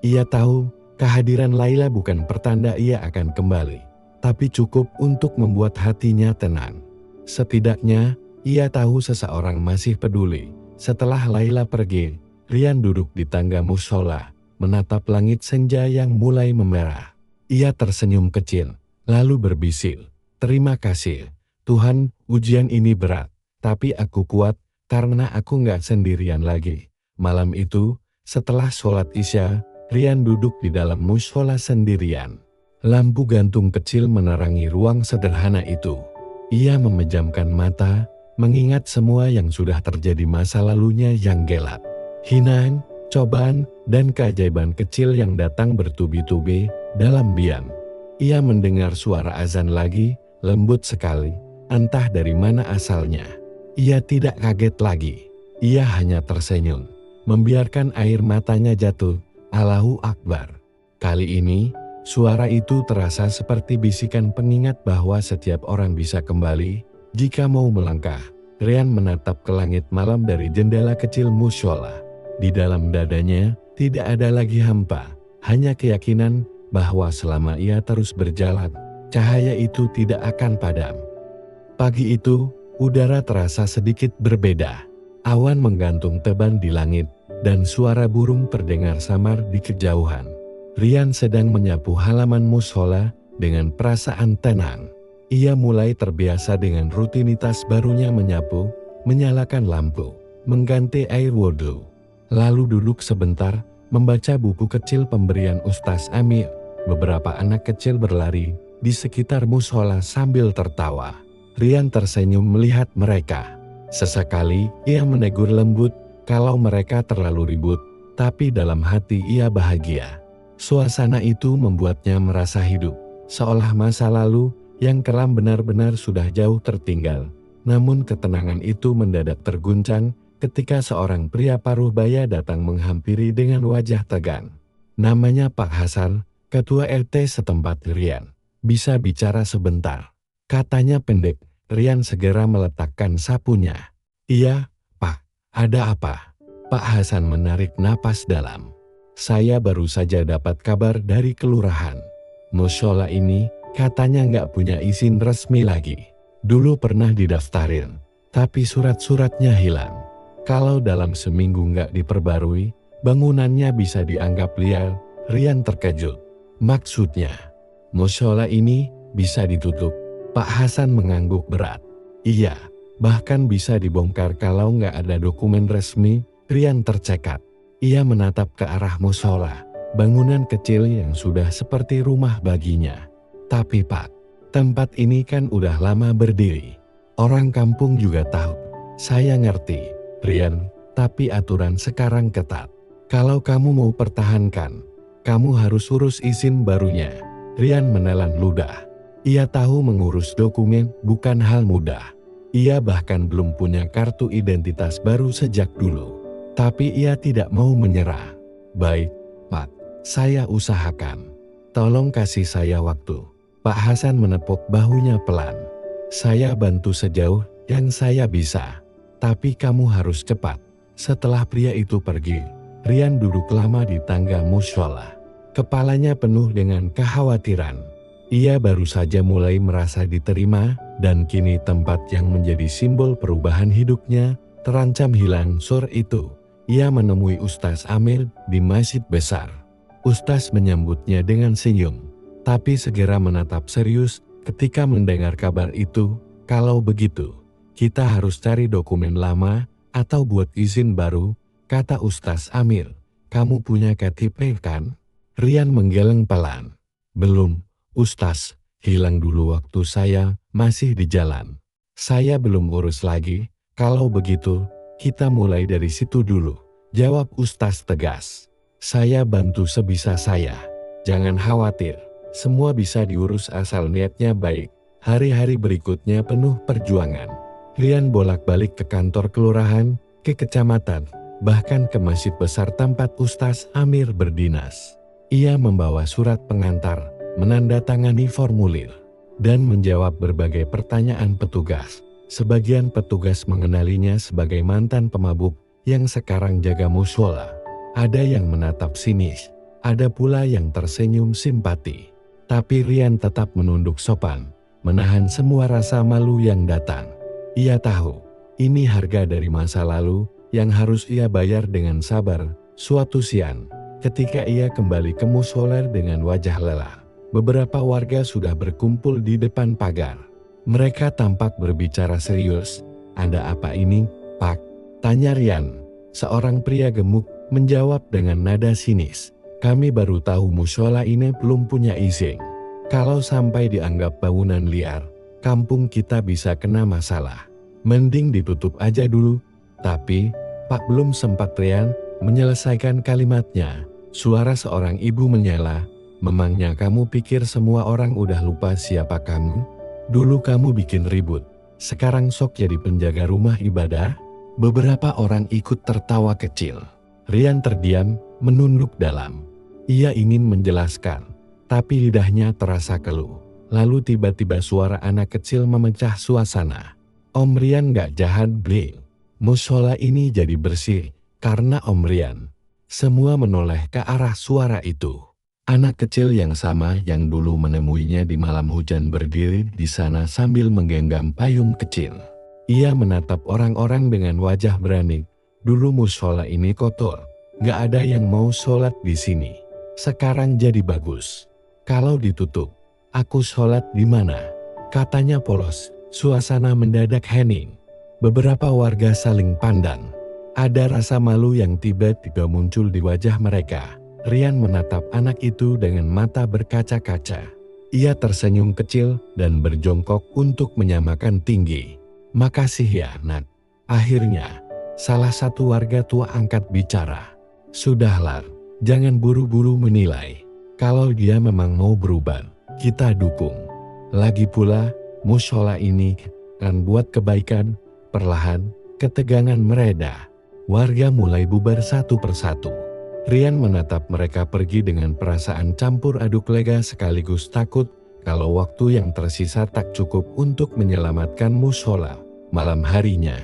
Ia tahu kehadiran Laila bukan pertanda ia akan kembali, tapi cukup untuk membuat hatinya tenang. Setidaknya, ia tahu seseorang masih peduli. Setelah Laila pergi, Rian duduk di tangga mushola, menatap langit senja yang mulai memerah. Ia tersenyum kecil. Lalu berbisik, terima kasih, Tuhan, ujian ini berat, tapi aku kuat, karena aku nggak sendirian lagi. Malam itu, setelah sholat isya, Rian duduk di dalam mushola sendirian. Lampu gantung kecil menerangi ruang sederhana itu. Ia memejamkan mata, mengingat semua yang sudah terjadi masa lalunya yang gelap. Hinaan, cobaan, dan keajaiban kecil yang datang bertubi-tubi dalam diam. Ia mendengar suara azan lagi, lembut sekali, entah dari mana asalnya. Ia tidak kaget lagi. Ia hanya tersenyum, membiarkan air matanya jatuh. Allahu Akbar. Kali ini, suara itu terasa seperti bisikan pengingat bahwa setiap orang bisa kembali, jika mau melangkah. Rian menatap ke langit malam dari jendela kecil mushola. Di dalam dadanya, tidak ada lagi hampa, hanya keyakinan bahwa selama ia terus berjalan, cahaya itu tidak akan padam. Pagi itu, udara terasa sedikit berbeda. Awan menggantung tebal di langit, dan suara burung terdengar samar di kejauhan. Rian sedang menyapu halaman mushola dengan perasaan tenang. Ia mulai terbiasa dengan rutinitas barunya menyapu, menyalakan lampu, mengganti air wudhu. Lalu duduk sebentar, membaca buku kecil pemberian Ustaz Amir. Beberapa anak kecil berlari di sekitar mushola sambil tertawa. Rian tersenyum melihat mereka. Sesekali ia menegur lembut kalau mereka terlalu ribut, tapi dalam hati ia bahagia. Suasana itu membuatnya merasa hidup, seolah masa lalu yang kelam benar-benar sudah jauh tertinggal. Namun ketenangan itu mendadak terguncang ketika seorang pria paruh baya datang menghampiri dengan wajah tegang. Namanya Pak Hasan, ketua RT setempat Rian. Bisa bicara sebentar, katanya pendek. Rian segera meletakkan sapunya. Iya, Pak, ada apa? Pak Hasan menarik napas dalam. Saya baru saja dapat kabar dari kelurahan. Mushola ini katanya nggak punya izin resmi lagi. Dulu pernah didaftarin, tapi surat-suratnya hilang. Kalau dalam seminggu nggak diperbarui, bangunannya bisa dianggap liar. Rian terkejut. Maksudnya, mushola ini bisa ditutup? Pak Hasan mengangguk berat. Iya, bahkan bisa dibongkar kalau nggak ada dokumen resmi. Rian tercekat. Ia menatap ke arah mushola, bangunan kecil yang sudah seperti rumah baginya. Tapi Pak, tempat ini kan udah lama berdiri. Orang kampung juga tahu. Saya ngerti, Rian, tapi aturan sekarang ketat. Kalau kamu mau pertahankan, kamu harus urus izin barunya. Rian menelan ludah. Ia tahu mengurus dokumen bukan hal mudah. Ia bahkan belum punya kartu identitas baru sejak dulu. Tapi ia tidak mau menyerah. Baik, Pak, saya usahakan. Tolong kasih saya waktu. Pak Hasan menepuk bahunya pelan. Saya bantu sejauh yang saya bisa. Tapi kamu harus cepat. Setelah pria itu pergi, Rian duduk lama di tangga mushola. Kepalanya penuh dengan kekhawatiran. Ia baru saja mulai merasa diterima, dan kini tempat yang menjadi simbol perubahan hidupnya terancam hilang. Sore itu, ia menemui Ustaz Amir di masjid besar. Ustaz menyambutnya dengan senyum, tapi segera menatap serius Ketika mendengar kabar itu, kalau begitu, kita harus cari dokumen lama atau buat izin baru, kata Ustaz Amir. Kamu punya KTP kan? Rian menggeleng pelan. Belum, Ustaz, hilang dulu waktu saya masih di jalan. Saya belum urus lagi. Kalau begitu, kita mulai dari situ dulu, jawab Ustaz tegas. Saya bantu sebisa saya. Jangan khawatir, semua bisa diurus asal niatnya baik. Hari-hari berikutnya penuh perjuangan. Rian bolak-balik ke kantor kelurahan, ke kecamatan, bahkan ke masjid besar tempat Ustaz Amir berdinas. Ia membawa surat pengantar, menandatangani formulir, dan menjawab berbagai pertanyaan petugas. Sebagian petugas mengenalinya sebagai mantan pemabuk yang sekarang jaga mushola. Ada yang menatap sinis, ada pula yang tersenyum simpati. Tapi Rian tetap menunduk sopan, menahan semua rasa malu yang datang. Ia tahu, ini harga dari masa lalu yang harus ia bayar dengan sabar. Suatu siang, ketika ia kembali ke mushola dengan wajah lelah, beberapa warga sudah berkumpul di depan pagar. Mereka tampak berbicara serius. Ada apa ini, Pak? Tanya Rian. Seorang pria gemuk menjawab dengan nada sinis. Kami baru tahu mushola ini belum punya izin. Kalau sampai dianggap bangunan liar, kampung kita bisa kena masalah. Mending ditutup aja dulu. Tapi, Pak, belum sempat Rian menyelesaikan kalimatnya. Suara seorang ibu menyela. Memangnya kamu pikir semua orang udah lupa siapa kamu? Dulu kamu bikin ribut. Sekarang sok jadi penjaga rumah ibadah? Beberapa orang ikut tertawa kecil. Rian terdiam, menunduk dalam. Ia ingin menjelaskan, tapi lidahnya terasa keluh. Lalu tiba-tiba suara anak kecil memecah suasana. Om Rian gak jahat, Bre. Mushola ini jadi bersih karena Om Rian. Semua menoleh ke arah suara itu. Anak kecil yang sama yang dulu menemuinya di malam hujan berdiri di sana sambil menggenggam payung kecil. Ia menatap orang-orang dengan wajah berani. Dulu mushola ini kotor, gak ada yang mau sholat di sini. Sekarang jadi bagus. Kalau ditutup, aku sholat di mana? Katanya polos. Suasana mendadak hening. Beberapa warga saling pandang. Ada rasa malu yang tiba-tiba muncul di wajah mereka. Rian menatap anak itu dengan mata berkaca-kaca. Ia tersenyum kecil dan berjongkok untuk menyamakan tinggi. Makasih ya, Nak. Akhirnya, salah satu warga tua angkat bicara. Sudahlah, jangan buru-buru menilai. Kalau dia memang mau berubah, kita dukung. Lagi pula, mushola ini akan buat kebaikan. Perlahan, ketegangan mereda. Warga mulai bubar satu persatu. Rian menatap mereka pergi dengan perasaan campur aduk lega sekaligus takut kalau waktu yang tersisa tak cukup untuk menyelamatkan mushola. Malam harinya,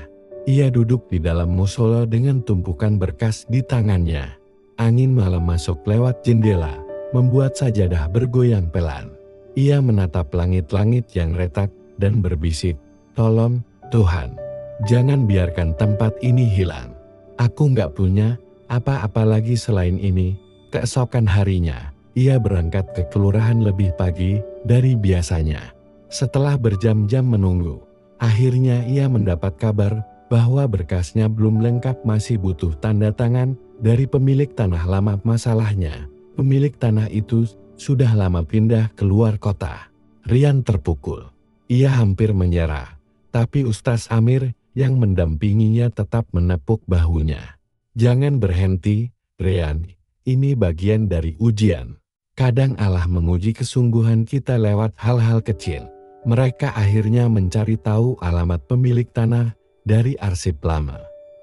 ia duduk di dalam mushola dengan tumpukan berkas di tangannya. Angin malam masuk lewat jendela, membuat sajadah bergoyang pelan. Ia menatap langit-langit yang retak dan berbisik, "Tolong, Tuhan, jangan biarkan tempat ini hilang. Aku nggak punya apa-apa lagi selain ini." Keesokan harinya, ia berangkat ke kelurahan lebih pagi dari biasanya. Setelah berjam-jam menunggu, akhirnya ia mendapat kabar bahwa berkasnya belum lengkap, masih butuh tanda tangan dari pemilik tanah lama. Masalahnya, pemilik tanah itu sudah lama pindah keluar kota. Rian terpukul. Ia hampir menyerah, tapi Ustaz Amir yang mendampinginya tetap menepuk bahunya. Jangan berhenti, Rian. Ini bagian dari ujian. Kadang Allah menguji kesungguhan kita lewat hal-hal kecil. Mereka akhirnya mencari tahu alamat pemilik tanah dari arsip lama.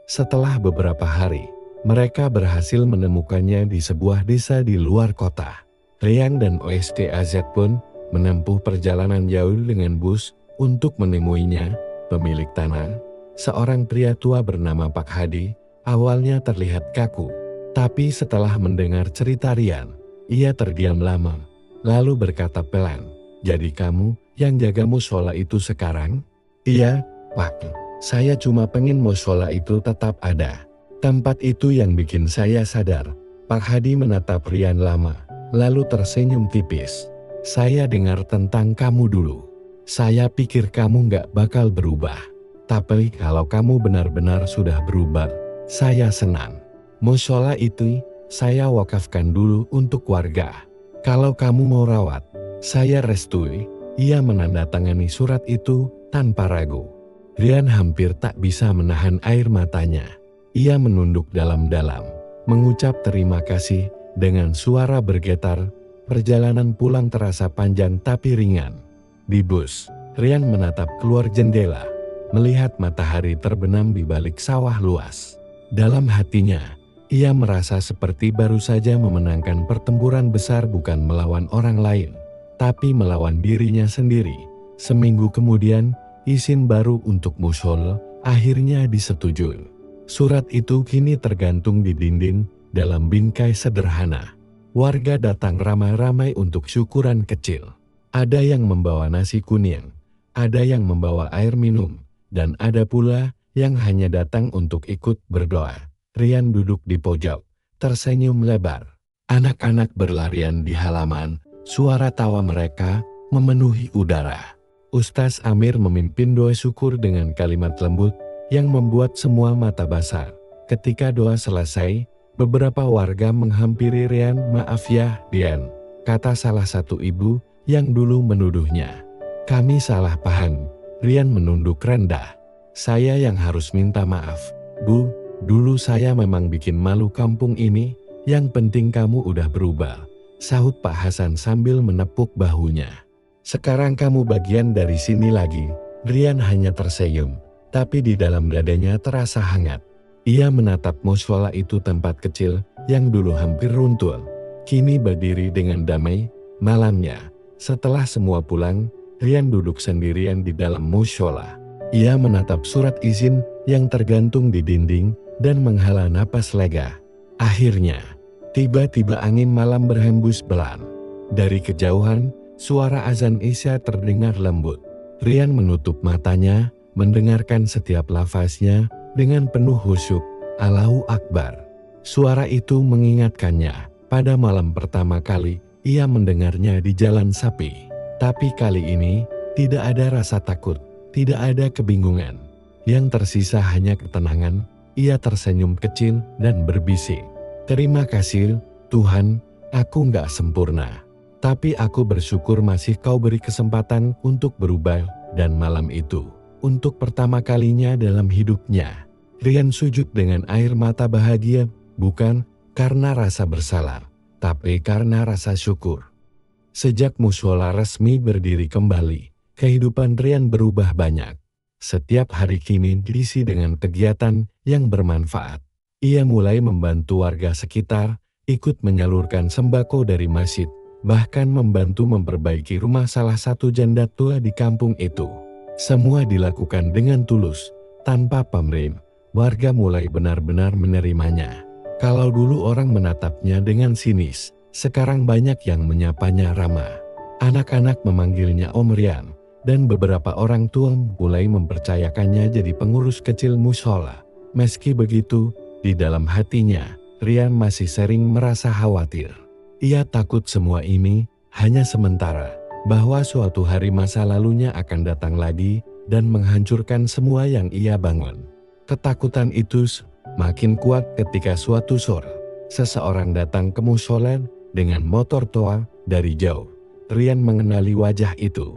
Setelah beberapa hari, mereka berhasil menemukannya di sebuah desa di luar kota. Rian dan Ustaz pun menempuh perjalanan jauh dengan bus untuk menemuinya. Pemilik tanah, seorang pria tua bernama Pak Hadi, awalnya terlihat kaku. Tapi setelah mendengar cerita Rian, ia terdiam lama. Lalu berkata pelan, "Jadi kamu yang jaga mushola itu sekarang?" "Iya, Pak. Saya cuma pengen mushola itu tetap ada. Tempat itu yang bikin saya sadar." Pak Hadi menatap Rian lama, lalu tersenyum tipis. "Saya dengar tentang kamu dulu. Saya pikir kamu gak bakal berubah. Tapi kalau kamu benar-benar sudah berubah, saya senang. Mushola itu saya wakafkan dulu untuk warga. Kalau kamu mau rawat, saya restui." Ia menandatangani surat itu tanpa ragu. Rian hampir tak bisa menahan air matanya. Ia menunduk dalam-dalam, mengucap terima kasih dengan suara bergetar. Perjalanan pulang terasa panjang tapi ringan. Di bus, Rian menatap keluar jendela, melihat matahari terbenam di balik sawah luas. Dalam hatinya, ia merasa seperti baru saja memenangkan pertempuran besar, bukan melawan orang lain, tapi melawan dirinya sendiri. Seminggu kemudian, izin baru untuk mushol akhirnya disetujui. Surat itu kini tergantung di dinding dalam bingkai sederhana. Warga datang ramai-ramai untuk syukuran kecil. Ada yang membawa nasi kuning, ada yang membawa air minum, dan ada pula yang hanya datang untuk ikut berdoa. Rian duduk di pojok, tersenyum lebar. Anak-anak berlarian di halaman, suara tawa mereka memenuhi udara. Ustaz Amir memimpin doa syukur dengan kalimat lembut yang membuat semua mata basah. Ketika doa selesai, beberapa warga menghampiri Rian. "Maaf ya, Rian," kata salah satu ibu yang dulu menuduhnya. "Kami salah paham." Rian menunduk rendah. "Saya yang harus minta maaf, Bu. Dulu saya memang bikin malu kampung ini. Yang penting kamu udah berubah," sahut Pak Hasan sambil menepuk bahunya. "Sekarang kamu bagian dari sini lagi." Rian hanya tersenyum, tapi di dalam dadanya terasa hangat. Ia menatap mushola itu, tempat kecil yang dulu hampir runtuh, kini berdiri dengan damai. Malamnya, setelah semua pulang, Rian duduk sendirian di dalam mushola. Ia menatap surat izin yang tergantung di dinding dan menghela napas lega. Akhirnya, tiba-tiba angin malam berhembus pelan. Dari kejauhan, suara azan Isya terdengar lembut. Rian menutup matanya, mendengarkan setiap lafaznya dengan penuh khusyuk. "Allahu Akbar." Suara itu mengingatkannya pada malam pertama kali ia mendengarnya di jalan sapi. Tapi kali ini, tidak ada rasa takut, tidak ada kebingungan. Yang tersisa hanya ketenangan. Ia tersenyum kecil dan berbisik, "Terima kasih, Tuhan, aku nggak sempurna. Tapi aku bersyukur masih Kau beri kesempatan untuk berubah." Dan malam itu, untuk pertama kalinya dalam hidupnya, Rian sujud dengan air mata bahagia, bukan karena rasa bersalah, tapi karena rasa syukur. Sejak mushola resmi berdiri kembali, kehidupan Rian berubah banyak. Setiap hari kini diisi dengan kegiatan yang bermanfaat. Ia mulai membantu warga sekitar, ikut menyalurkan sembako dari masjid, bahkan membantu memperbaiki rumah salah satu janda tua di kampung itu. Semua dilakukan dengan tulus, tanpa pamrih. Warga mulai benar-benar menerimanya. Kalau dulu orang menatapnya dengan sinis, sekarang banyak yang menyapanya ramah. Anak-anak memanggilnya Om Rian, dan beberapa orang tua mulai mempercayakannya jadi pengurus kecil mushola. Meski begitu, di dalam hatinya, Rian masih sering merasa khawatir. Ia takut semua ini hanya sementara, bahwa suatu hari masa lalunya akan datang lagi dan menghancurkan semua yang ia bangun. Ketakutan itu makin kuat ketika suatu sore, seseorang datang ke mushola dengan motor tua dari jauh. Rian mengenali wajah itu.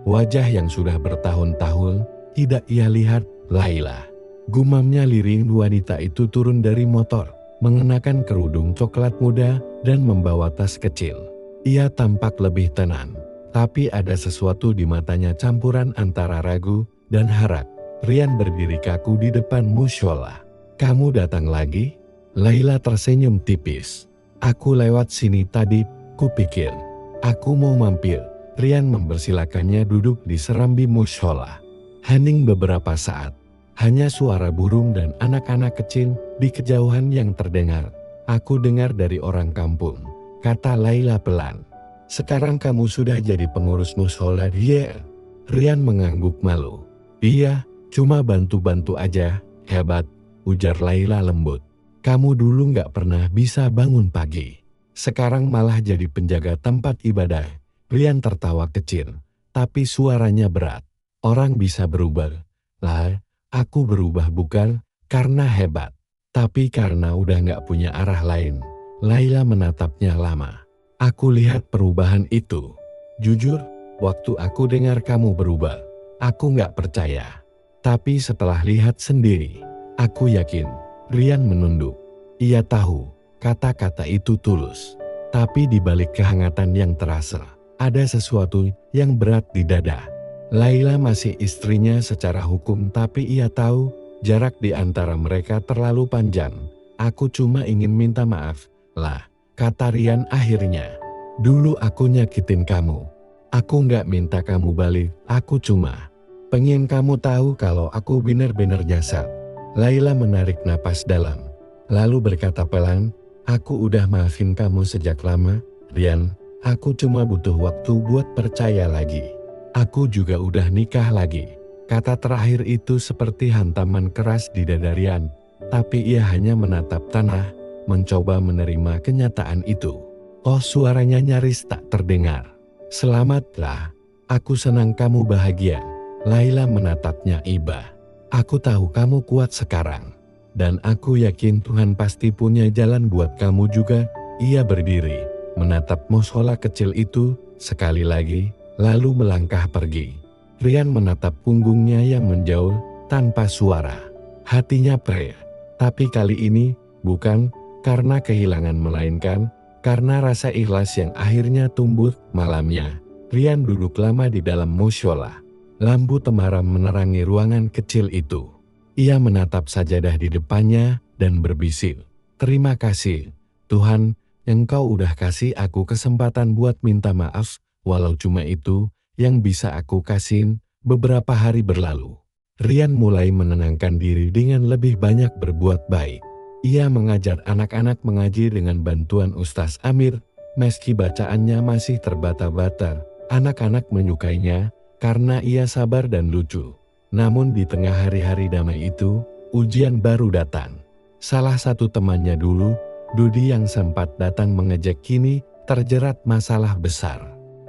Wajah yang sudah bertahun-tahun tidak ia lihat, Laila. Gumamnya lirih. Wanita itu turun dari motor, mengenakan kerudung coklat muda dan membawa tas kecil. Ia tampak lebih tenang, tapi ada sesuatu di matanya, campuran antara ragu dan harap. Rian berdiri kaku di depan mushola. "Kamu datang lagi?" Laila tersenyum tipis. "Aku lewat sini tadi, kupikir aku mau mampir." Rian mempersilakannya duduk di serambi mushola. Hening beberapa saat, hanya suara burung dan anak-anak kecil di kejauhan yang terdengar. "Aku dengar dari orang kampung," kata Laila pelan. "Sekarang kamu sudah jadi pengurus mushola." "Iya." Rian mengangguk malu. "Iya, cuma bantu-bantu aja." "Hebat," ujar Laila lembut. "Kamu dulu nggak pernah bisa bangun pagi. Sekarang malah jadi penjaga tempat ibadah." Rian tertawa kecil. tapi suaranya berat. Orang bisa berubah. Lah, aku berubah bukan karena hebat, tapi karena udah gak punya arah lain. Laila menatapnya lama. Aku lihat perubahan itu. Jujur, waktu aku dengar kamu berubah, aku gak percaya. Tapi setelah lihat sendiri, aku yakin. Rian menunduk. Ia tahu, kata-kata itu tulus. Tapi di balik kehangatan yang terasa, ada sesuatu yang berat di dada. Laila masih istrinya secara hukum, tapi ia tahu jarak di antara mereka terlalu panjang. Aku cuma ingin minta maaf, lah, kata Rian akhirnya. Dulu aku nyakitin kamu. Aku nggak minta kamu balik, aku cuma pengen kamu tahu kalau aku benar-benar nyasar. Laila menarik napas dalam, lalu berkata pelan, aku udah maafin kamu sejak lama, Rian. Aku cuma butuh waktu buat percaya lagi. Aku juga udah nikah lagi. Kata terakhir itu seperti hantaman keras di dada Rian, tapi ia hanya menatap tanah, mencoba menerima kenyataan itu. Oh, suaranya nyaris tak terdengar. Selamatlah, aku senang kamu bahagia. Laila menatapnya iba. Aku tahu kamu kuat sekarang, dan aku yakin Tuhan pasti punya jalan buat kamu juga. Ia berdiri, menatap musola kecil itu sekali lagi, lalu melangkah pergi. Rian menatap punggungnya yang menjauh tanpa suara. Hatinya perih, tapi kali ini bukan karena kehilangan melainkan karena rasa ikhlas yang akhirnya tumbuh. Malamnya, Rian duduk lama di dalam mushola. Lampu temaram menerangi ruangan kecil itu. Ia menatap sajadah di depannya dan berbisik, terima kasih, Tuhan, Engkau udah kasih aku kesempatan buat minta maaf, walau cuma itu yang bisa aku kasihin. Beberapa hari berlalu. Rian mulai menenangkan diri dengan lebih banyak berbuat baik. Ia mengajar anak-anak mengaji dengan bantuan Ustaz Amir. Meski bacaannya masih terbata-bata, anak-anak menyukainya karena ia sabar dan lucu. Namun di tengah hari-hari damai itu, ujian baru datang. Salah satu temannya dulu, Dodi yang sempat datang mengejek, kini terjerat masalah besar.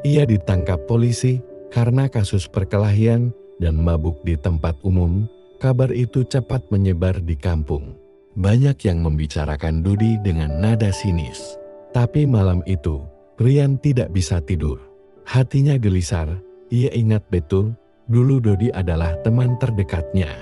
Ia ditangkap polisi karena kasus perkelahian dan mabuk di tempat umum. Kabar itu cepat menyebar di kampung. Banyak yang membicarakan Dodi dengan nada sinis. Tapi malam itu, Rian tidak bisa tidur. Hatinya gelisar. Ia ingat betul, dulu Dodi adalah teman terdekatnya.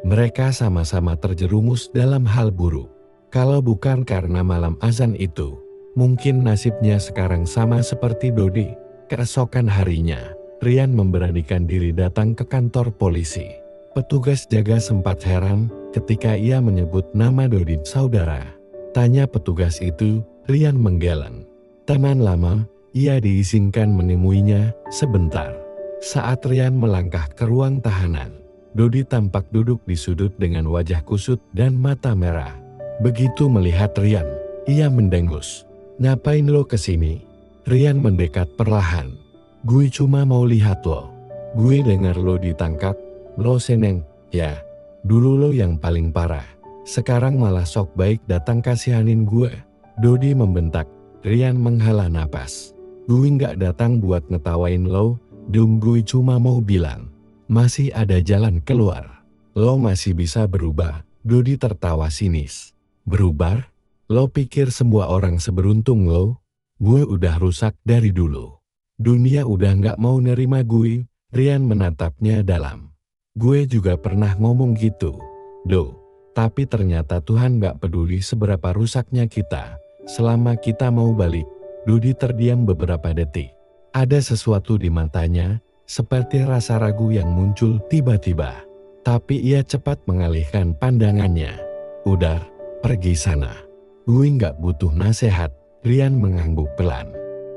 Mereka sama-sama terjerumus dalam hal buruk. Kalau bukan karena malam azan itu, mungkin nasibnya sekarang sama seperti Dodi. Keesokan harinya, Rian memberanikan diri datang ke kantor polisi. Petugas jaga sempat heran ketika ia menyebut nama Dodi. Saudara, tanya petugas itu. Rian menggeleng. Teman lama, ia diizinkan menemuinya sebentar. Saat Rian melangkah ke ruang tahanan, Dodi tampak duduk di sudut dengan wajah kusut dan mata merah. Begitu melihat Rian, ia mendengus. Ngapain lo kesini? Rian mendekat perlahan. Gue cuma mau lihat lo. Gue dengar lo ditangkap. Lo seneng, ya. Dulu lo yang paling parah. Sekarang malah sok baik datang kasihanin gue. Dodi membentak. Rian menghela napas. Gue gak datang buat ngetawain lo. Gue cuma mau bilang, masih ada jalan keluar. Lo masih bisa berubah. Dodi tertawa sinis. Berubah? Lo pikir semua orang seberuntung lo? Gue udah rusak dari dulu. Dunia udah gak mau nerima gue. Rian menatapnya dalam. Gue juga pernah ngomong gitu, tapi ternyata Tuhan gak peduli seberapa rusaknya kita, selama kita mau balik. Dodi terdiam beberapa detik. Ada sesuatu di matanya, seperti rasa ragu yang muncul tiba-tiba. Tapi ia cepat mengalihkan pandangannya. Udah, pergi sana. Gue gak butuh nasihat. Rian mengangguk pelan.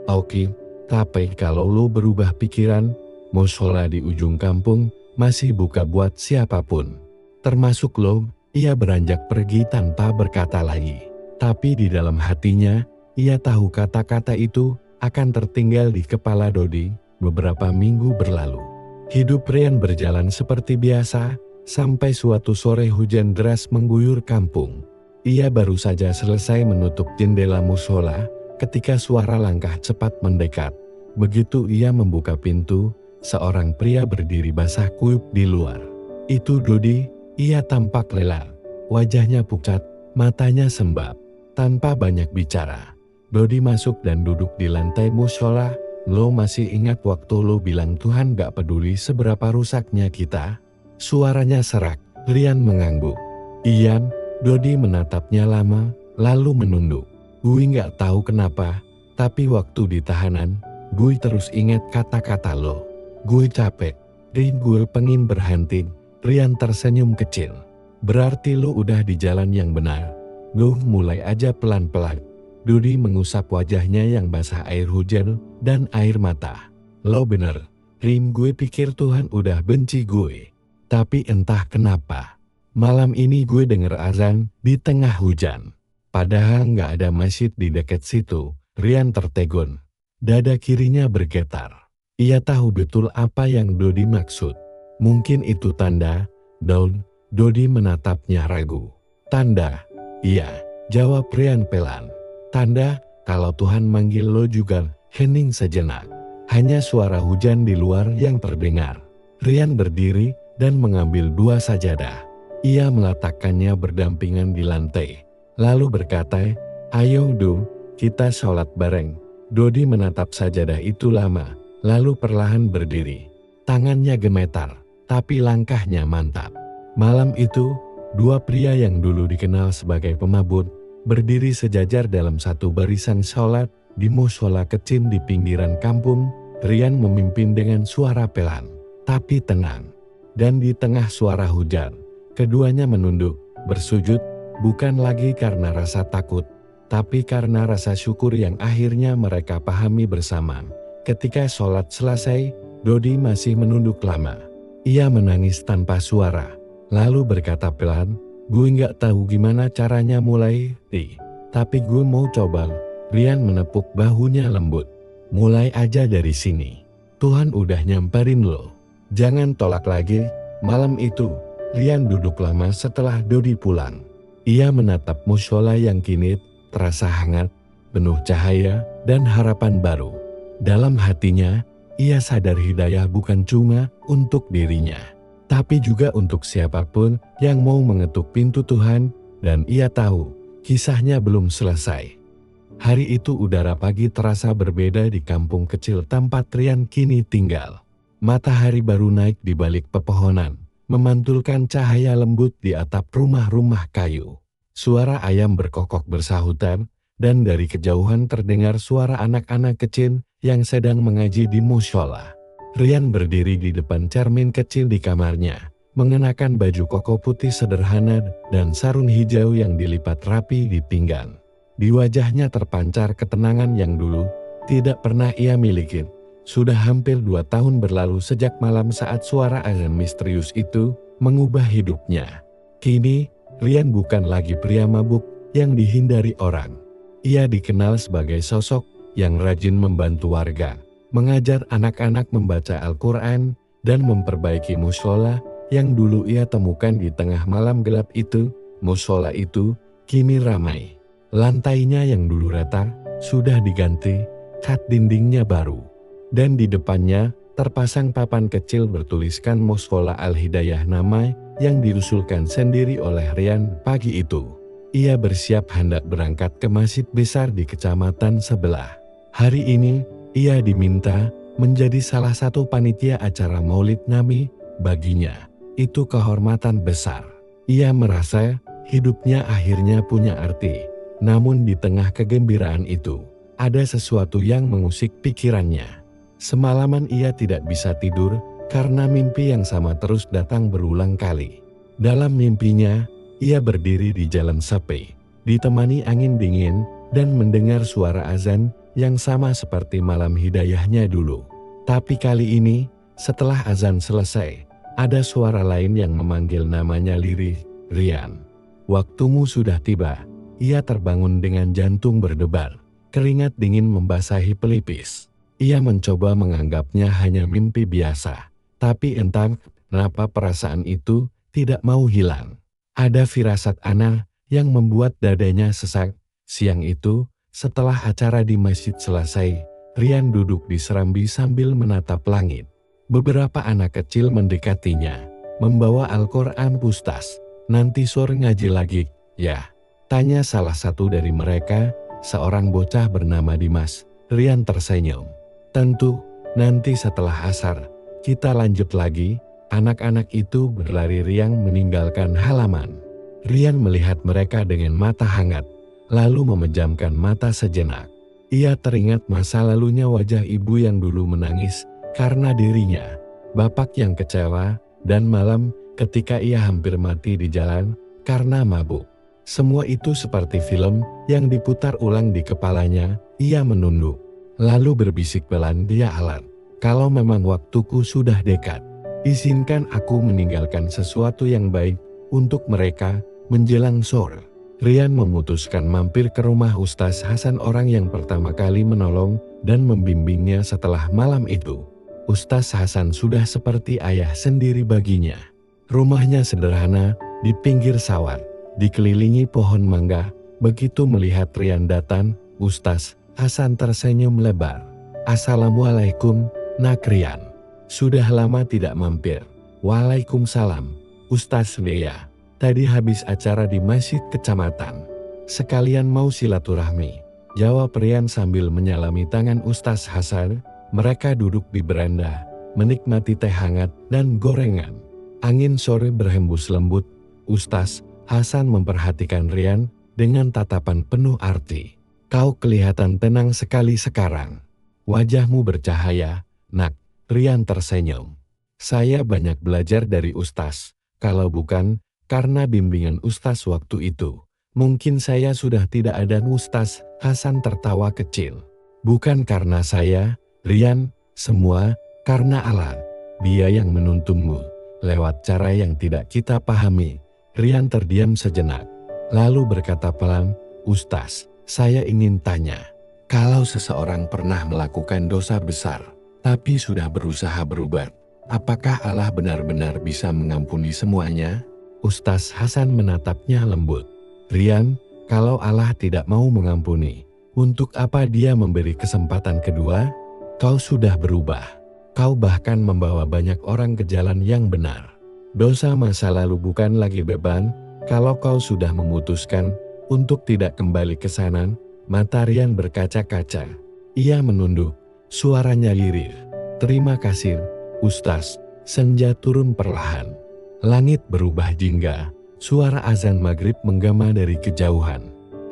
Oke, tapi kalau lo berubah pikiran, musola di ujung kampung masih buka buat siapapun. Termasuk lo. Ia beranjak pergi tanpa berkata lagi. Tapi di dalam hatinya, ia tahu kata-kata itu akan tertinggal di kepala Dodi. Beberapa minggu berlalu. Hidup Rian berjalan seperti biasa, sampai suatu sore hujan deras mengguyur kampung. Ia baru saja selesai menutup jendela musola, ketika suara langkah cepat mendekat. Begitu ia membuka pintu, seorang pria berdiri basah kuyup di luar. Itu Dodi. Ia tampak lelah, wajahnya pucat, matanya sembab. Tanpa banyak bicara, Dodi masuk dan duduk di lantai mushola. Lo masih ingat waktu lo bilang Tuhan gak peduli seberapa rusaknya kita? Suaranya serak. Rian mengangguk. Ian. Dodi menatapnya lama, lalu menunduk. Gue gak tahu kenapa, tapi waktu di tahanan, gue terus ingat kata-kata lo. Gue capek. Gue pengen berhenti. Rian tersenyum kecil. Berarti lo udah di jalan yang benar. Lo mulai aja pelan-pelan. Dodi mengusap wajahnya yang basah air hujan dan air mata. Lo bener. Rim, gue pikir Tuhan udah benci gue. Tapi entah kenapa, malam ini gue denger azan di tengah hujan. Padahal gak ada masjid di dekat situ. Rian tertegun. Dada kirinya bergetar. Ia tahu betul apa yang Dodi maksud. Mungkin itu tanda. Dodi menatapnya ragu. Tanda? Iya, jawab Rian pelan. Tanda kalau Tuhan manggil lo juga. Hening sejenak. Hanya suara hujan di luar yang terdengar. Rian berdiri dan mengambil 2 sajadah. Ia meletakkannya berdampingan di lantai. Lalu berkata, ayo dong, kita sholat bareng. Dodi menatap sajadah itu lama, lalu perlahan berdiri. Tangannya gemetar, tapi langkahnya mantap. Malam itu, 2 pria yang dulu dikenal sebagai pemabuk, berdiri sejajar dalam satu barisan sholat di mushola kecil di pinggiran kampung. Rian memimpin dengan suara pelan, tapi tenang. Dan di tengah suara hujan, keduanya menunduk, bersujud, bukan lagi karena rasa takut, tapi karena rasa syukur yang akhirnya mereka pahami bersama. Ketika sholat selesai, Dodi masih menunduk lama. Ia menangis tanpa suara, lalu berkata pelan, gue gak tahu gimana caranya mulai, tapi gue mau coba. Rian menepuk bahunya lembut. Mulai aja dari sini. Tuhan udah nyamperin lo. Jangan tolak lagi. Malam itu, Rian duduk lama setelah Dodi pulang. Ia menatap mushola yang kini terasa hangat, penuh cahaya dan harapan baru. Dalam hatinya, ia sadar hidayah bukan cuma untuk dirinya, tapi juga untuk siapapun yang mau mengetuk pintu Tuhan, dan ia tahu kisahnya belum selesai. Hari itu udara pagi terasa berbeda di kampung kecil tempat Rian kini tinggal. Matahari baru naik di balik pepohonan, memantulkan cahaya lembut di atap rumah-rumah kayu. Suara ayam berkokok bersahutan, dan dari kejauhan terdengar suara anak-anak kecil yang sedang mengaji di mushola. Rian berdiri di depan cermin kecil di kamarnya, mengenakan baju koko putih sederhana dan sarung hijau yang dilipat rapi di pinggang. Di wajahnya terpancar ketenangan yang dulu tidak pernah ia miliki. Sudah hampir 2 tahun berlalu sejak malam saat suara azan misterius itu mengubah hidupnya. Kini, Rian bukan lagi pria mabuk yang dihindari orang. Ia dikenal sebagai sosok yang rajin membantu warga, mengajar anak-anak membaca Al-Quran, dan memperbaiki mushola yang dulu ia temukan di tengah malam gelap itu. Mushola itu kini ramai. Lantainya yang dulu retak sudah diganti, cat dindingnya baru. Dan di depannya terpasang papan kecil bertuliskan Mushola Al-Hidayah, nama yang diusulkan sendiri oleh Rian pagi itu. Ia bersiap hendak berangkat ke masjid besar di kecamatan sebelah. Hari ini, ia diminta menjadi salah satu panitia acara Maulid Nabi. Baginya, itu kehormatan besar. Ia merasa hidupnya akhirnya punya arti. Namun di tengah kegembiraan itu, ada sesuatu yang mengusik pikirannya. Semalaman ia tidak bisa tidur karena mimpi yang sama terus datang berulang kali. Dalam mimpinya, ia berdiri di jalan sepi, ditemani angin dingin dan mendengar suara azan yang sama seperti malam hidayahnya dulu. Tapi kali ini, setelah azan selesai, ada suara lain yang memanggil namanya lirih, Rian. Waktumu sudah tiba. Ia terbangun dengan jantung berdebar, keringat dingin membasahi pelipis. Ia mencoba menganggapnya hanya mimpi biasa, tapi entah kenapa perasaan itu tidak mau hilang. Ada firasat aneh yang membuat dadanya sesak. Siang itu, setelah acara di masjid selesai, Rian duduk di serambi sambil menatap langit. Beberapa anak kecil mendekatinya, membawa Al-Quran. "Ustaz, nanti sore ngaji lagi, ya?" tanya salah satu dari mereka, seorang bocah bernama Dimas. Rian tersenyum. "Tentu, nanti setelah asar, kita lanjut lagi." Anak-anak itu berlari riang meninggalkan halaman. Rian melihat mereka dengan mata hangat, lalu memejamkan mata sejenak. Ia teringat masa lalunya, wajah ibu yang dulu menangis karena dirinya, bapak yang kecewa, dan malam ketika ia hampir mati di jalan karena mabuk. Semua itu seperti film yang diputar ulang di kepalanya. Ia menunduk, lalu berbisik pelan, "Dia alat. Kalau memang waktuku sudah dekat, izinkan aku meninggalkan sesuatu yang baik untuk mereka." Menjelang sore, Rian memutuskan mampir ke rumah Ustaz Hasan, orang yang pertama kali menolong dan membimbingnya setelah malam itu. Ustaz Hasan sudah seperti ayah sendiri baginya. Rumahnya sederhana, di pinggir sawah, dikelilingi pohon mangga. Begitu melihat Rian datang, Ustaz Hasan tersenyum lebar. "Assalamualaikum, Nak Rian. Sudah lama tidak mampir." "Waalaikumsalam, Ustaz Dea. Tadi habis acara di masjid kecamatan. Sekalian mau silaturahmi," jawab Rian sambil menyalami tangan Ustaz Hasan. Mereka duduk di beranda, menikmati teh hangat dan gorengan. Angin sore berhembus lembut. Ustaz Hasan memperhatikan Rian dengan tatapan penuh arti. "Kau kelihatan tenang sekali sekarang. Wajahmu bercahaya, Nak." Rian tersenyum. "Saya banyak belajar dari Ustaz. Kalau bukan karena bimbingan Ustaz waktu itu, mungkin saya sudah tidak ada." Ustaz Hasan tertawa kecil. "Bukan karena saya, Rian, semua karena Allah. Dia yang menuntunmu lewat cara yang tidak kita pahami." Rian terdiam sejenak, lalu berkata pelan, "Ustaz, saya ingin tanya, kalau seseorang pernah melakukan dosa besar, tapi sudah berusaha berubah, apakah Allah benar-benar bisa mengampuni semuanya?" Ustaz Hasan menatapnya lembut. "Rian, kalau Allah tidak mau mengampuni, untuk apa Dia memberi kesempatan kedua? Kau sudah berubah. Kau bahkan membawa banyak orang ke jalan yang benar. Dosa masa lalu bukan lagi beban. Kalau kau sudah memutuskan untuk tidak kembali ke sana." Mata Rian berkaca-kaca. Ia menunduk, suaranya lirih. "Terima kasih, Ustaz." Senja turun perlahan. Langit berubah jingga, suara azan maghrib menggema dari kejauhan.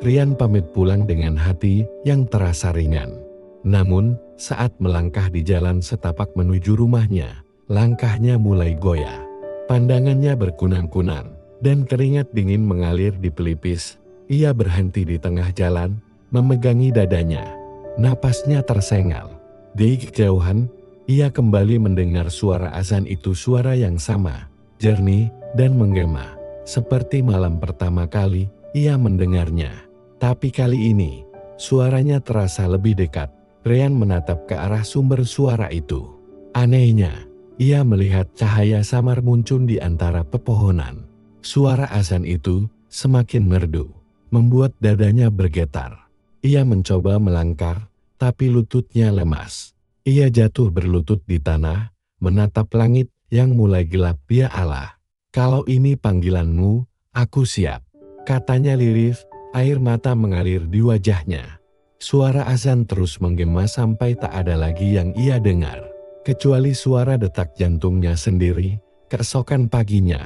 Rian pamit pulang dengan hati yang terasa ringan. Namun, saat melangkah di jalan setapak menuju rumahnya, langkahnya mulai goyah. Pandangannya berkunang-kunang, dan keringat dingin mengalir di pelipis. Ia berhenti di tengah jalan, memegangi dadanya. Napasnya tersengal. Di kejauhan, ia kembali mendengar suara azan itu, suara yang sama, jernih dan menggema, seperti malam pertama kali ia mendengarnya. Tapi kali ini, suaranya terasa lebih dekat. Rian menatap ke arah sumber suara itu. Anehnya, ia melihat cahaya samar muncul di antara pepohonan. Suara azan itu semakin merdu, membuat dadanya bergetar. Ia mencoba melangkah, tapi lututnya lemas. Ia jatuh berlutut di tanah, menatap langit yang mulai gelap. "Ya Allah, kalau ini panggilanmu, aku siap," katanya lirih, air mata mengalir di wajahnya. Suara azan terus menggema sampai tak ada lagi yang ia dengar, kecuali suara detak jantungnya sendiri. Keesokan paginya,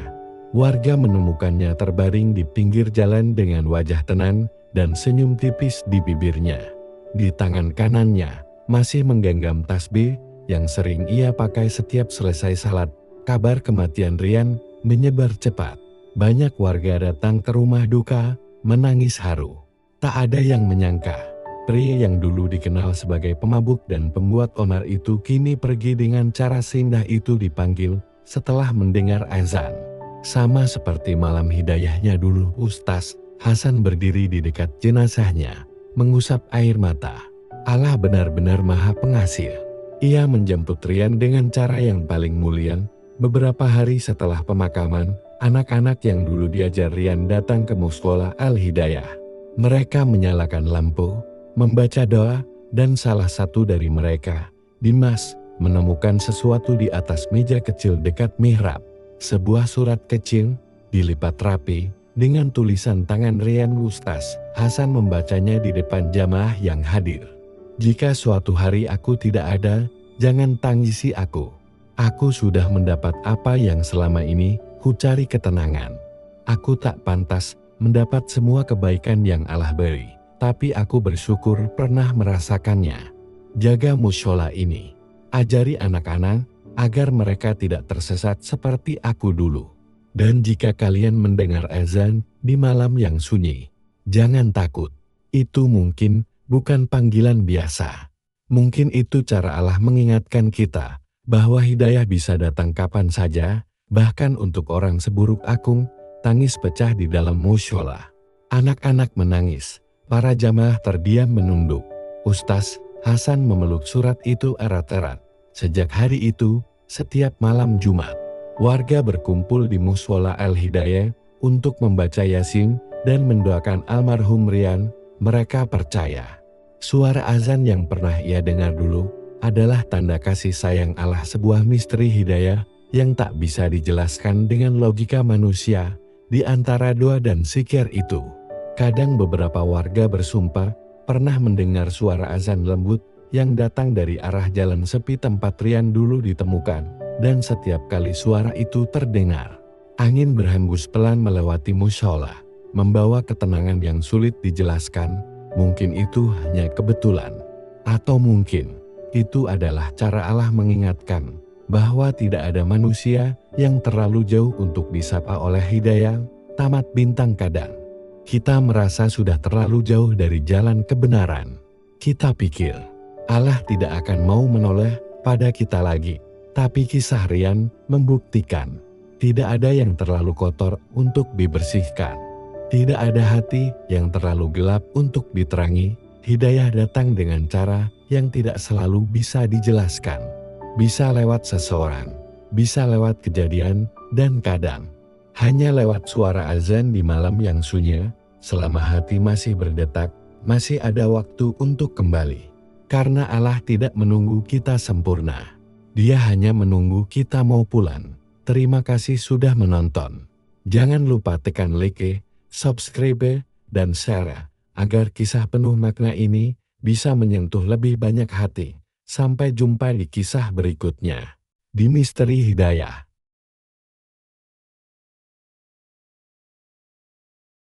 warga menemukannya terbaring di pinggir jalan dengan wajah tenang dan senyum tipis di bibirnya. Di tangan kanannya masih menggenggam tasbih yang sering ia pakai setiap selesai salat. Kabar kematian Rian menyebar cepat. Banyak warga datang ke rumah duka, menangis haru. Tak ada yang menyangka, pria yang dulu dikenal sebagai pemabuk dan pembuat onar itu kini pergi dengan cara seindah itu dipanggil setelah mendengar azan. Sama seperti malam hidayahnya dulu, Ustaz Hasan berdiri di dekat jenazahnya, mengusap air mata. Allah benar-benar Maha Pengasih. Ia menjemput Rian dengan cara yang paling mulia. Beberapa hari setelah pemakaman, anak-anak yang dulu diajar Rian datang ke Muskola Al-Hidayah. Mereka menyalakan lampu, membaca doa, dan salah satu dari mereka, Dimas, menemukan sesuatu di atas meja kecil dekat mihrab. Sebuah surat kecil, dilipat rapi, dengan tulisan tangan Rian Ustaz. Hasan membacanya di depan jamaah yang hadir. "Jika suatu hari aku tidak ada, jangan tangisi aku. Aku sudah mendapat apa yang selama ini ku cari, ketenangan. Aku tak pantas mendapat semua kebaikan yang Allah beri, tapi aku bersyukur pernah merasakannya. Jaga mushola ini. Ajari anak-anak agar mereka tidak tersesat seperti aku dulu. Dan jika kalian mendengar azan di malam yang sunyi, jangan takut. Itu mungkin bukan panggilan biasa. Mungkin itu cara Allah mengingatkan kita bahwa hidayah bisa datang kapan saja, bahkan untuk orang seburuk akung." Tangis pecah di dalam mushola. Anak-anak menangis. Para jamaah terdiam menunduk. Ustaz Hasan memeluk surat itu erat-erat. Sejak hari itu, setiap malam Jumat, warga berkumpul di mushola Al-Hidayah untuk membaca Yasin dan mendoakan almarhum Rian. Mereka percaya suara azan yang pernah ia dengar dulu adalah tanda kasih sayang Allah, sebuah misteri hidayah yang tak bisa dijelaskan dengan logika manusia. Di antara doa dan zikir itu, kadang beberapa warga bersumpah pernah mendengar suara azan lembut yang datang dari arah jalan sepi tempat Rian dulu ditemukan, dan setiap kali suara itu terdengar, angin berhembus pelan melewati mushola, membawa ketenangan yang sulit dijelaskan. Mungkin itu hanya kebetulan, atau mungkin itu adalah cara Allah mengingatkan bahwa tidak ada manusia yang terlalu jauh untuk disapa oleh hidayah. Tamat bintang. Kadang kita merasa sudah terlalu jauh dari jalan kebenaran. Kita pikir Allah tidak akan mau menoleh pada kita lagi. Tapi kisah Rian membuktikan tidak ada yang terlalu kotor untuk dibersihkan. Tidak ada hati yang terlalu gelap untuk diterangi. Hidayah datang dengan cara yang tidak selalu bisa dijelaskan. Bisa lewat seseorang, bisa lewat kejadian, dan kadang hanya lewat suara azan di malam yang sunyi. Selama hati masih berdetak, masih ada waktu untuk kembali. Karena Allah tidak menunggu kita sempurna. Dia hanya menunggu kita mau pulang. Terima kasih sudah menonton. Jangan lupa tekan like, subscribe, dan share agar kisah penuh makna ini bisa menyentuh lebih banyak hati. Sampai jumpa di kisah berikutnya di Misteri Hidayah.